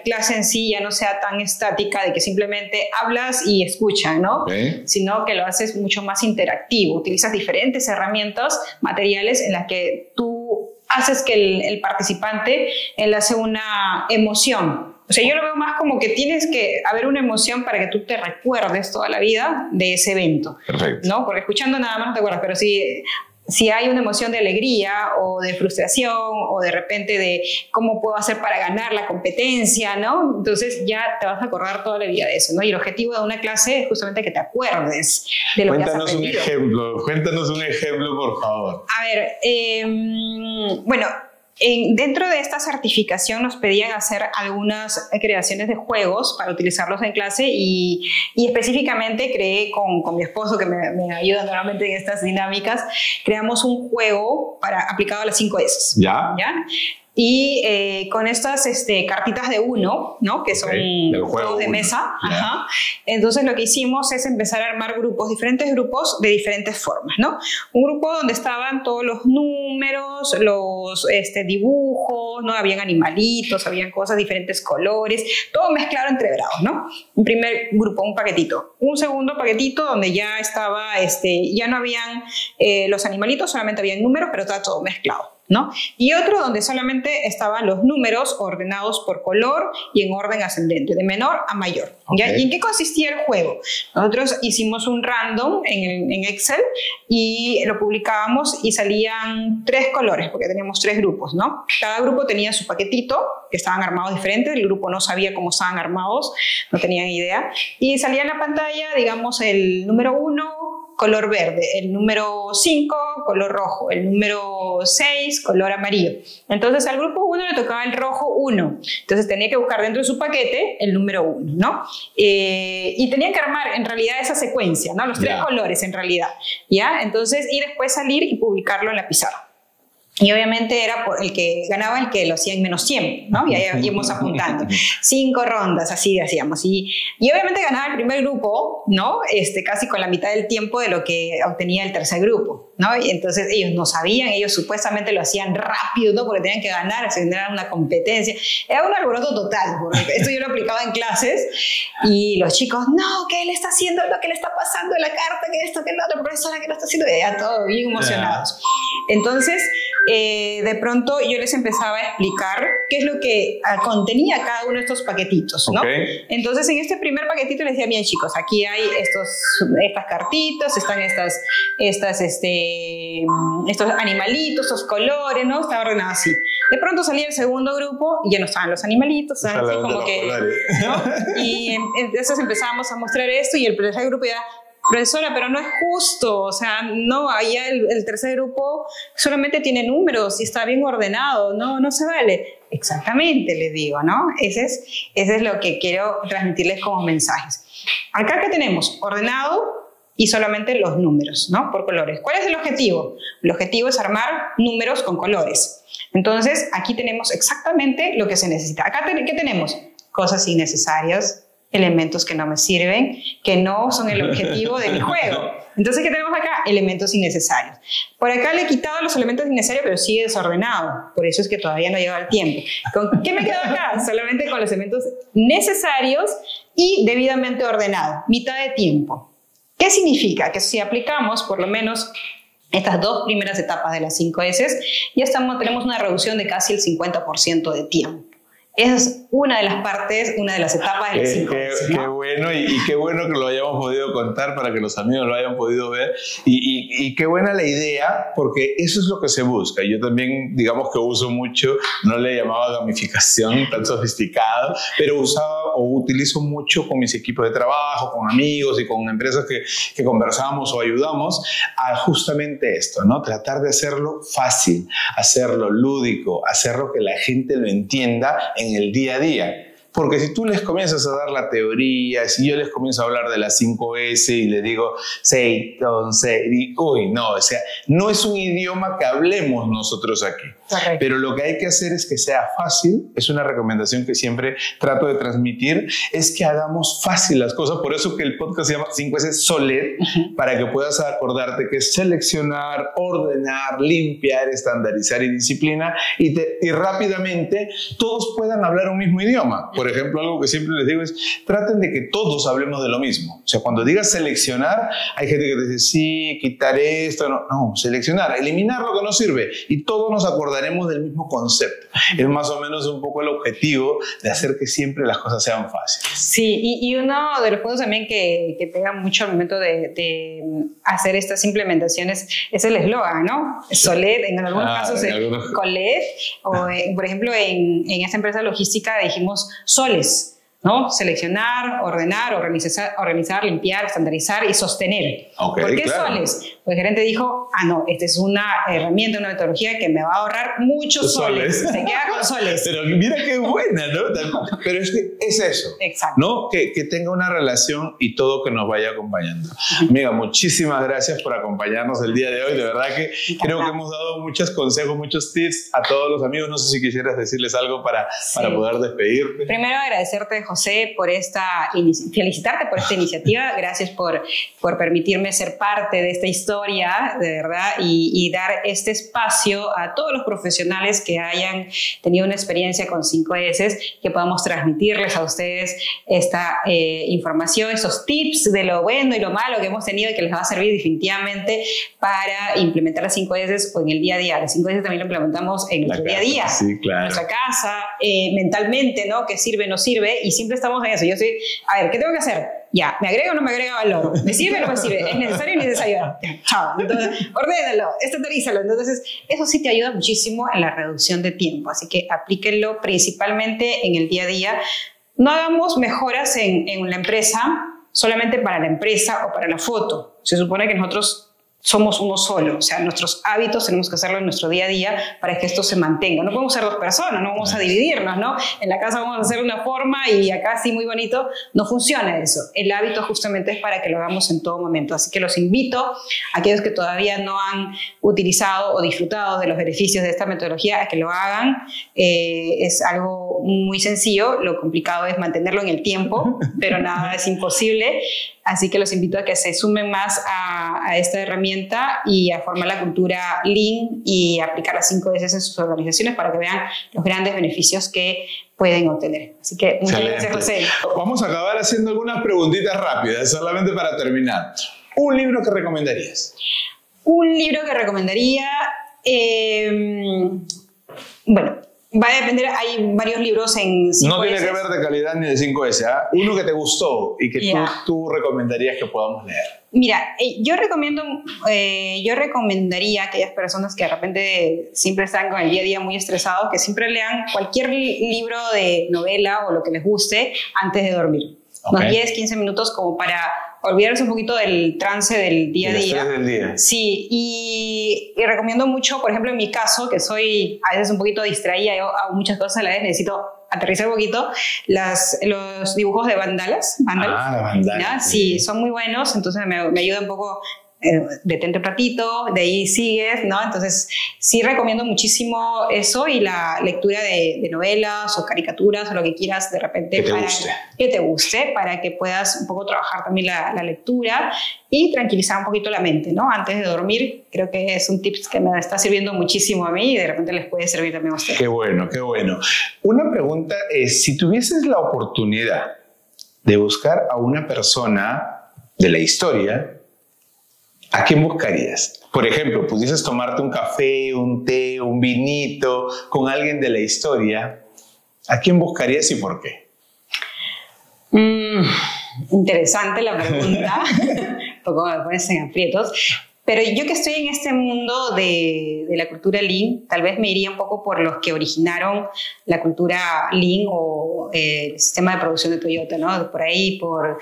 clase en sí ya no sea tan estática, de que simplemente hablas y escuchan, ¿no? Okay. Sino que lo haces mucho más interactivo. Utilizas diferentes herramientas, materiales en las que tú haces que el participante enlace una emoción. O sea, yo lo veo más como que tienes que haber una emoción para que tú te recuerdes toda la vida de ese evento. Perfecto. ¿No? Porque escuchando nada más no te acuerdas, pero si hay una emoción de alegría o de frustración o de repente de cómo puedo hacer para ganar la competencia, ¿no? Entonces ya te vas a acordar toda la vida de eso, ¿no? Y el objetivo de una clase es justamente que te acuerdes de lo que has aprendido. Cuéntanos un ejemplo, por favor. A ver, bueno, dentro de esta certificación nos pedían hacer algunas creaciones de juegos para utilizarlos en clase y específicamente creé con mi esposo, que me ayuda normalmente en estas dinámicas, creamos un juego aplicado a las 5 S. ¿Ya? Y con estas cartitas de 1, ¿no? Que son juegos de mesa. Ajá. Entonces lo que hicimos es empezar a armar diferentes grupos de diferentes formas, ¿no? Un grupo donde estaban todos los números, los dibujos, ¿no? Habían animalitos, habían cosas, diferentes colores, todo mezclado, entreverado, ¿no? Un primer grupo, un paquetito. Un segundo paquetito donde ya estaba, ya no habían los animalitos, solamente habían números, pero estaba todo mezclado, ¿no? Y otro donde solamente estaban los números ordenados por color y en orden ascendente, de menor a mayor. Okay. ¿Ya? ¿Y en qué consistía el juego? Nosotros hicimos un random en Excel y lo publicábamos y salían 3 colores, porque teníamos 3 grupos, ¿no? Cada grupo tenía su paquetito, que estaban armados diferentes, el grupo no sabía cómo estaban armados, no tenían idea, y salía en la pantalla, digamos, el número 1, color verde, el número 5, color rojo, el número 6, color amarillo. Entonces al grupo 1 le tocaba el rojo 1, entonces tenía que buscar dentro de su paquete el número 1, ¿no? Y tenía que armar en realidad esa secuencia, ¿no? Los 3 colores en realidad, ¿ya? Entonces, y después salir y publicarlo en la pizarra. Y obviamente era el que ganaba el que lo hacía en menos tiempo, ¿no? Y ahí íbamos apuntando. 5 rondas, así hacíamos. Y obviamente ganaba el primer grupo, ¿no? Casi con la mitad del tiempo de lo que obtenía el tercer grupo, ¿no? Y entonces ellos no sabían, ellos supuestamente lo hacían rápido, ¿no? Porque tenían que ganar, se generaban una competencia. Era un alboroto total, porque esto yo lo aplicaba en clases y los chicos, no, que él está haciendo lo que le está pasando en la carta, que esto, que la otra profesora que lo está haciendo, y ya todos bien emocionados. Entonces, de pronto yo les empezaba a explicar qué es lo que contenía cada uno de estos paquetitos, ¿no? Okay. Entonces en este primer paquetito les decía, bien chicos, aquí hay estas cartitas, están estos animalitos, estos colores, ¿no? Está ordenado así. De pronto salía el segundo grupo y ya no estaban los animalitos, estaban así como que, ¿no? Y entonces empezábamos a mostrar esto y el tercer grupo ya, profesora, pero no es justo, o sea, no, allá el tercer grupo solamente tiene números y está bien ordenado, no se vale. Exactamente, les digo, ¿no? Ese es lo que quiero transmitirles como mensajes. Acá que tenemos ordenado y solamente los números, ¿no? Por colores. ¿Cuál es el objetivo? El objetivo es armar números con colores. Entonces, aquí tenemos exactamente lo que se necesita. Acá, ¿qué tenemos? Cosas innecesarias, elementos que no me sirven, que no son el objetivo de mi juego. Entonces, ¿qué tenemos acá? Elementos innecesarios. Por acá le he quitado los elementos innecesarios, pero sigue desordenado. Por eso es que todavía no ha llegado el tiempo. ¿Con qué me quedo acá? Solamente con los elementos necesarios y debidamente ordenado. Mitad de tiempo. ¿Qué significa? Que si aplicamos por lo menos estas dos primeras etapas de las 5 S, ya tenemos una reducción de casi el 50% de tiempo. Esa es una de las partes, una de las etapas de las 5 S, ¿no? Qué bueno, y qué bueno que lo hayamos podido contar para que los amigos lo hayan podido ver. Y qué buena la idea, porque eso es lo que se busca. Yo también, digamos que uso mucho, no le llamaba gamificación tan sofisticado, pero usaba o utilizo mucho con mis equipos de trabajo, con amigos y con empresas que conversamos o ayudamos a justamente esto, ¿no? Tratar de hacerlo fácil, hacerlo lúdico, hacerlo que la gente lo entienda en el día a día. Porque si tú les comienzas a dar la teoría, si yo les comienzo a hablar de las 5 S y les digo 6, 11, uy, no, o sea, no es un idioma que hablemos nosotros aquí. Correcto. Pero lo que hay que hacer es que sea fácil, es una recomendación que siempre trato de transmitir, es que hagamos fácil las cosas. Por eso que el podcast se llama 5 S Soled, para que puedas acordarte que es seleccionar, ordenar, limpiar, estandarizar y disciplina, y rápidamente todos puedan hablar un mismo idioma. Por ejemplo, algo que siempre les digo es, traten de que todos hablemos de lo mismo. O sea, cuando digas seleccionar, hay gente que te dice, sí, quitar esto, no, seleccionar, eliminar lo que no sirve, y todos nos acordaremos del mismo concepto. Es más o menos un poco el objetivo de hacer que siempre las cosas sean fáciles. Sí, y uno de los puntos también que pega mucho al momento de hacer estas implementaciones es el eslogan, ¿no? Soled, en algunos casos es Coled, o por ejemplo en esta empresa logística dijimos soles, ¿no? Seleccionar, ordenar, organizar, limpiar, estandarizar y sostener. Okay, ¿Por qué claro. soles? Pues el gerente dijo, no, esta es una herramienta, una metodología que me va a ahorrar muchos soles. Se queda con soles. Pero mira qué buena, ¿no? Pero es que es eso. Exacto. ¿No? Que tenga una relación y todo que nos vaya acompañando. Amiga, muchísimas gracias por acompañarnos el día de hoy. De verdad que creo que hemos dado muchos consejos, muchos tips a todos los amigos. No sé si quisieras decirles algo para poder despedirte. Primero agradecerte, José, por felicitarte por esta iniciativa. Gracias por permitirme ser parte de esta historia, de verdad, y dar este espacio a todos los profesionales que hayan tenido una experiencia con 5 S, que podamos transmitirles a ustedes esta información, estos tips de lo bueno y lo malo que hemos tenido y que les va a servir definitivamente para implementar las 5 S o en el día a día. Las 5 S también lo implementamos en nuestro día a día, sí, claro. En nuestra casa, mentalmente, ¿no? ¿Qué sirve, no sirve? Y siempre estamos en eso. Yo estoy, a ver, ¿qué tengo que hacer? Ya, ¿me agrega o no me agrega valor? ¿Me sirve o no me sirve? ¿Es necesario o innecesario? Chao. Entonces, ordénalo, estandarízalo. Entonces, eso sí te ayuda muchísimo en la reducción de tiempo. Así que aplíquenlo principalmente en el día a día. No hagamos mejoras en la empresa solamente para la empresa o para la foto. Se supone que nosotros somos uno solo, o sea, nuestros hábitos tenemos que hacerlo en nuestro día a día para que esto se mantenga. No podemos ser 2 personas, no vamos a dividirnos, ¿no? En la casa vamos a hacer una forma y acá sí muy bonito. No funciona eso. El hábito justamente es para que lo hagamos en todo momento. Así que los invito a aquellos que todavía no han utilizado o disfrutado de los beneficios de esta metodología a que lo hagan. Es algo muy sencillo, lo complicado es mantenerlo en el tiempo, pero nada es imposible. Así que los invito a que se sumen más a esta herramienta y a formar la cultura Lean y aplicar las 5 S en sus organizaciones para que vean los grandes beneficios que pueden obtener. Así que muchas gracias, José. Vamos a acabar haciendo algunas preguntitas rápidas, solamente para terminar. ¿Un libro que recomendarías? Un libro que recomendaría, bueno, va a depender, hay varios libros en 5S. No tiene que ver de calidad ni de 5S, ¿eh? Uno que te gustó y que tú recomendarías que podamos leer. Mira, yo recomendaría a aquellas personas que de repente siempre están con el día a día muy estresados, que siempre lean cualquier libro de novela o lo que les guste antes de dormir. Unos 10, 15 minutos como para olvidarse un poquito del trance del día a día. Del día. Sí, y recomiendo mucho, por ejemplo, en mi caso, que soy a veces un poquito distraída, yo hago muchas cosas a la vez, necesito aterrizar un poquito, los dibujos de Vandalas. Vandalas. Sí, son muy buenos, entonces me ayuda un poco detente un ratito, de ahí sigues, ¿no? Entonces, sí recomiendo muchísimo eso y la lectura de novelas o caricaturas o lo que quieras de repente que te guste, para que puedas un poco trabajar también la lectura y tranquilizar un poquito la mente, ¿no? Antes de dormir, creo que es un tip que me está sirviendo muchísimo a mí y de repente les puede servir también a ustedes. Qué bueno, qué bueno. Una pregunta es, si tuvieses la oportunidad de buscar a una persona de la historia, ¿a quién buscarías? Por ejemplo, pudieses tomarte un café, un té, un vinito con alguien de la historia. ¿A quién buscarías y por qué? Interesante la pregunta. Un poco me pones en aprietos. Pero yo que estoy en este mundo de la cultura Lean, tal vez me iría un poco por los que originaron la cultura Lean o el sistema de producción de Toyota, ¿no? Por ahí, por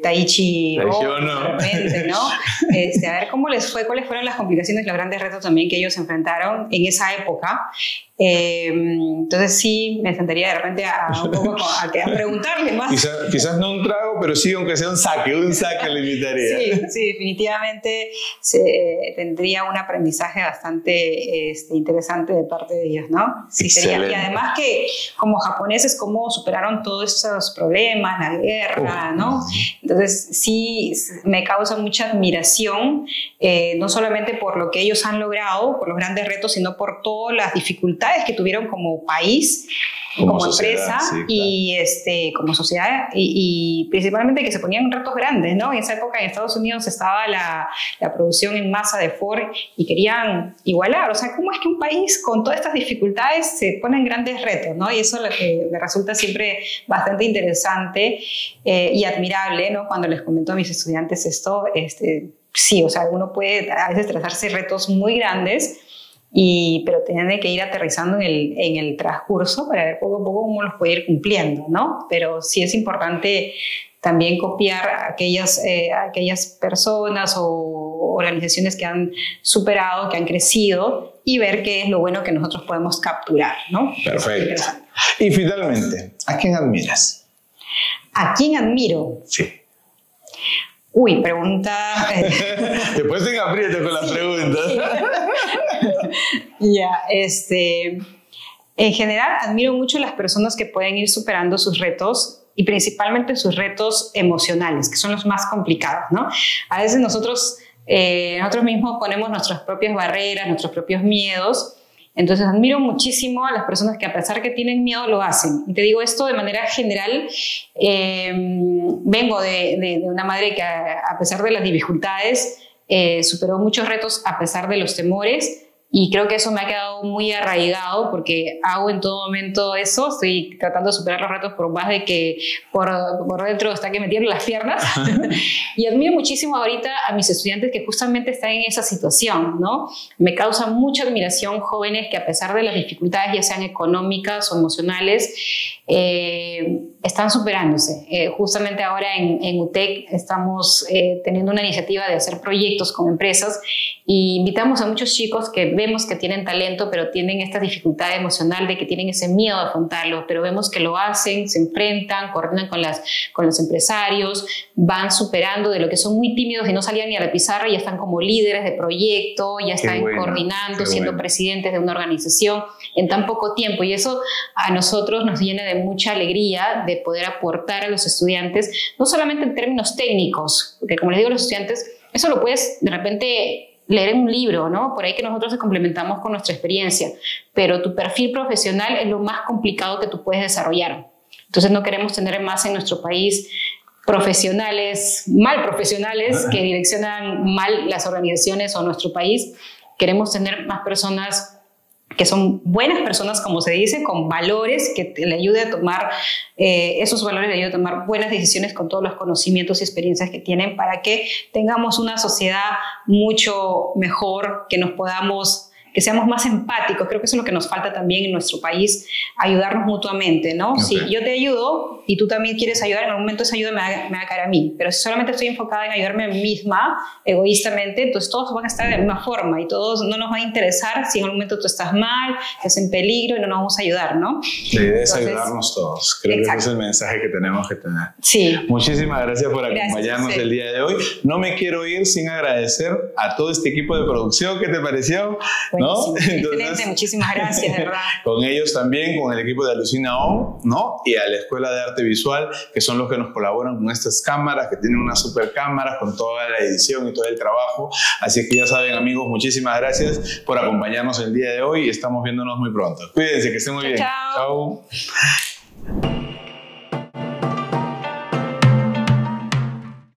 Taiichi Ohno, de repente, ¿no? A ver cómo les fue, cuáles fueron las complicaciones y los grandes retos también que ellos enfrentaron en esa época. Entonces sí, me sentaría de repente a preguntarle más. Quizás no un trago, pero sí, aunque sea un saque le invitaría. Sí, definitivamente tendría un aprendizaje bastante interesante de parte de ellos, ¿no? Sí, sería. Y además que como japoneses, cómo superaron todos esos problemas, la guerra, ¿no? Entonces sí, me causa mucha admiración, no solamente por lo que ellos han logrado, por los grandes retos, sino por todas las dificultades que tuvieron como país, como empresa, sí, claro. Y como sociedad, y principalmente que se ponían retos grandes, ¿no? En esa época en Estados Unidos estaba la producción en masa de Ford y querían igualar. O sea, ¿cómo es que un país con todas estas dificultades se pone en grandes retos, ¿no? Y eso es lo que me resulta siempre bastante interesante y admirable, ¿no? Cuando les comento a mis estudiantes esto, sí, o sea, uno puede a veces trazarse retos muy grandes, pero tiene que ir aterrizando en el transcurso para ver poco a poco cómo los puede ir cumpliendo, ¿no? Pero sí es importante también copiar aquellas personas o organizaciones que han superado, que han crecido, y ver qué es lo bueno que nosotros podemos capturar, ¿no? Perfecto. Y finalmente, ¿a quién admiras? ¿A quién admiro? Sí. Uy, pregunta... Te puedes en aprieto con las preguntas. Ya, en general admiro mucho las personas que pueden ir superando sus retos y principalmente sus retos emocionales, que son los más complicados, ¿no? A veces nosotros mismos ponemos nuestras propias barreras, nuestros propios miedos. Entonces admiro muchísimo a las personas que a pesar que tienen miedo lo hacen. Y te digo esto de manera general. Vengo de una madre que a pesar de las dificultades superó muchos retos a pesar de los temores, y creo que eso me ha quedado muy arraigado porque hago en todo momento eso. Estoy tratando de superar los retos por más de que por dentro está que me tienen las piernas. Y admiro muchísimo ahorita a mis estudiantes que justamente están en esa situación, ¿no? Me causa mucha admiración jóvenes que a pesar de las dificultades, ya sean económicas o emocionales, están superándose. Justamente ahora en UTEC estamos teniendo una iniciativa de hacer proyectos con empresas y invitamos a muchos chicos que vemos que tienen talento, pero tienen esta dificultad emocional de que tienen ese miedo de afrontarlo, pero vemos que lo hacen, se enfrentan, coordinan con los empresarios, van superando de lo que son muy tímidos y no salían ni a la pizarra, ya están como líderes de proyecto, ya están coordinando, siendo presidentes de una organización en tan poco tiempo, y eso a nosotros nos llena de mucha alegría de poder aportar a los estudiantes, no solamente en términos técnicos, porque como les digo a los estudiantes, eso lo puedes de repente leer en un libro, ¿no? Por ahí que nosotros complementamos con nuestra experiencia, pero tu perfil profesional es lo más complicado que tú puedes desarrollar. Entonces no queremos tener más en nuestro país mal profesionales que direccionan mal las organizaciones o nuestro país. Queremos tener más personas que son buenas personas, como se dice, con valores que le ayude a tomar, esos valores le ayudan a tomar buenas decisiones con todos los conocimientos y experiencias que tienen, para que tengamos una sociedad mucho mejor, que nos podamos que seamos más empáticos. Creo que eso es lo que nos falta también en nuestro país, ayudarnos mutuamente, ¿no? Okay. Si yo te ayudo y tú también quieres ayudar, en algún momento esa ayuda me va a caer a mí, pero si solamente estoy enfocada en ayudarme a mí misma, egoístamente, entonces todos van a estar de la misma forma y todos no nos va a interesar si en algún momento tú estás mal, estás en peligro y no nos vamos a ayudar, ¿no? La idea es ayudarnos todos. Creo que ese es el mensaje que tenemos que tener. Sí. Muchísimas gracias por acompañarnos el día de hoy. No me quiero ir sin agradecer a todo este equipo de producción. ¿Qué te pareció? ¿No? Excelente, muchísimas gracias, de verdad. Con ellos también, con el equipo de Alucina On, ¿no? Y a la Escuela de Arte Visual, que son los que nos colaboran con estas cámaras, que tienen unas super cámaras con toda la edición y todo el trabajo. Así que ya saben, amigos, muchísimas gracias por acompañarnos el día de hoy y estamos viéndonos muy pronto. Cuídense, que estén muy bien. Chao. Chao.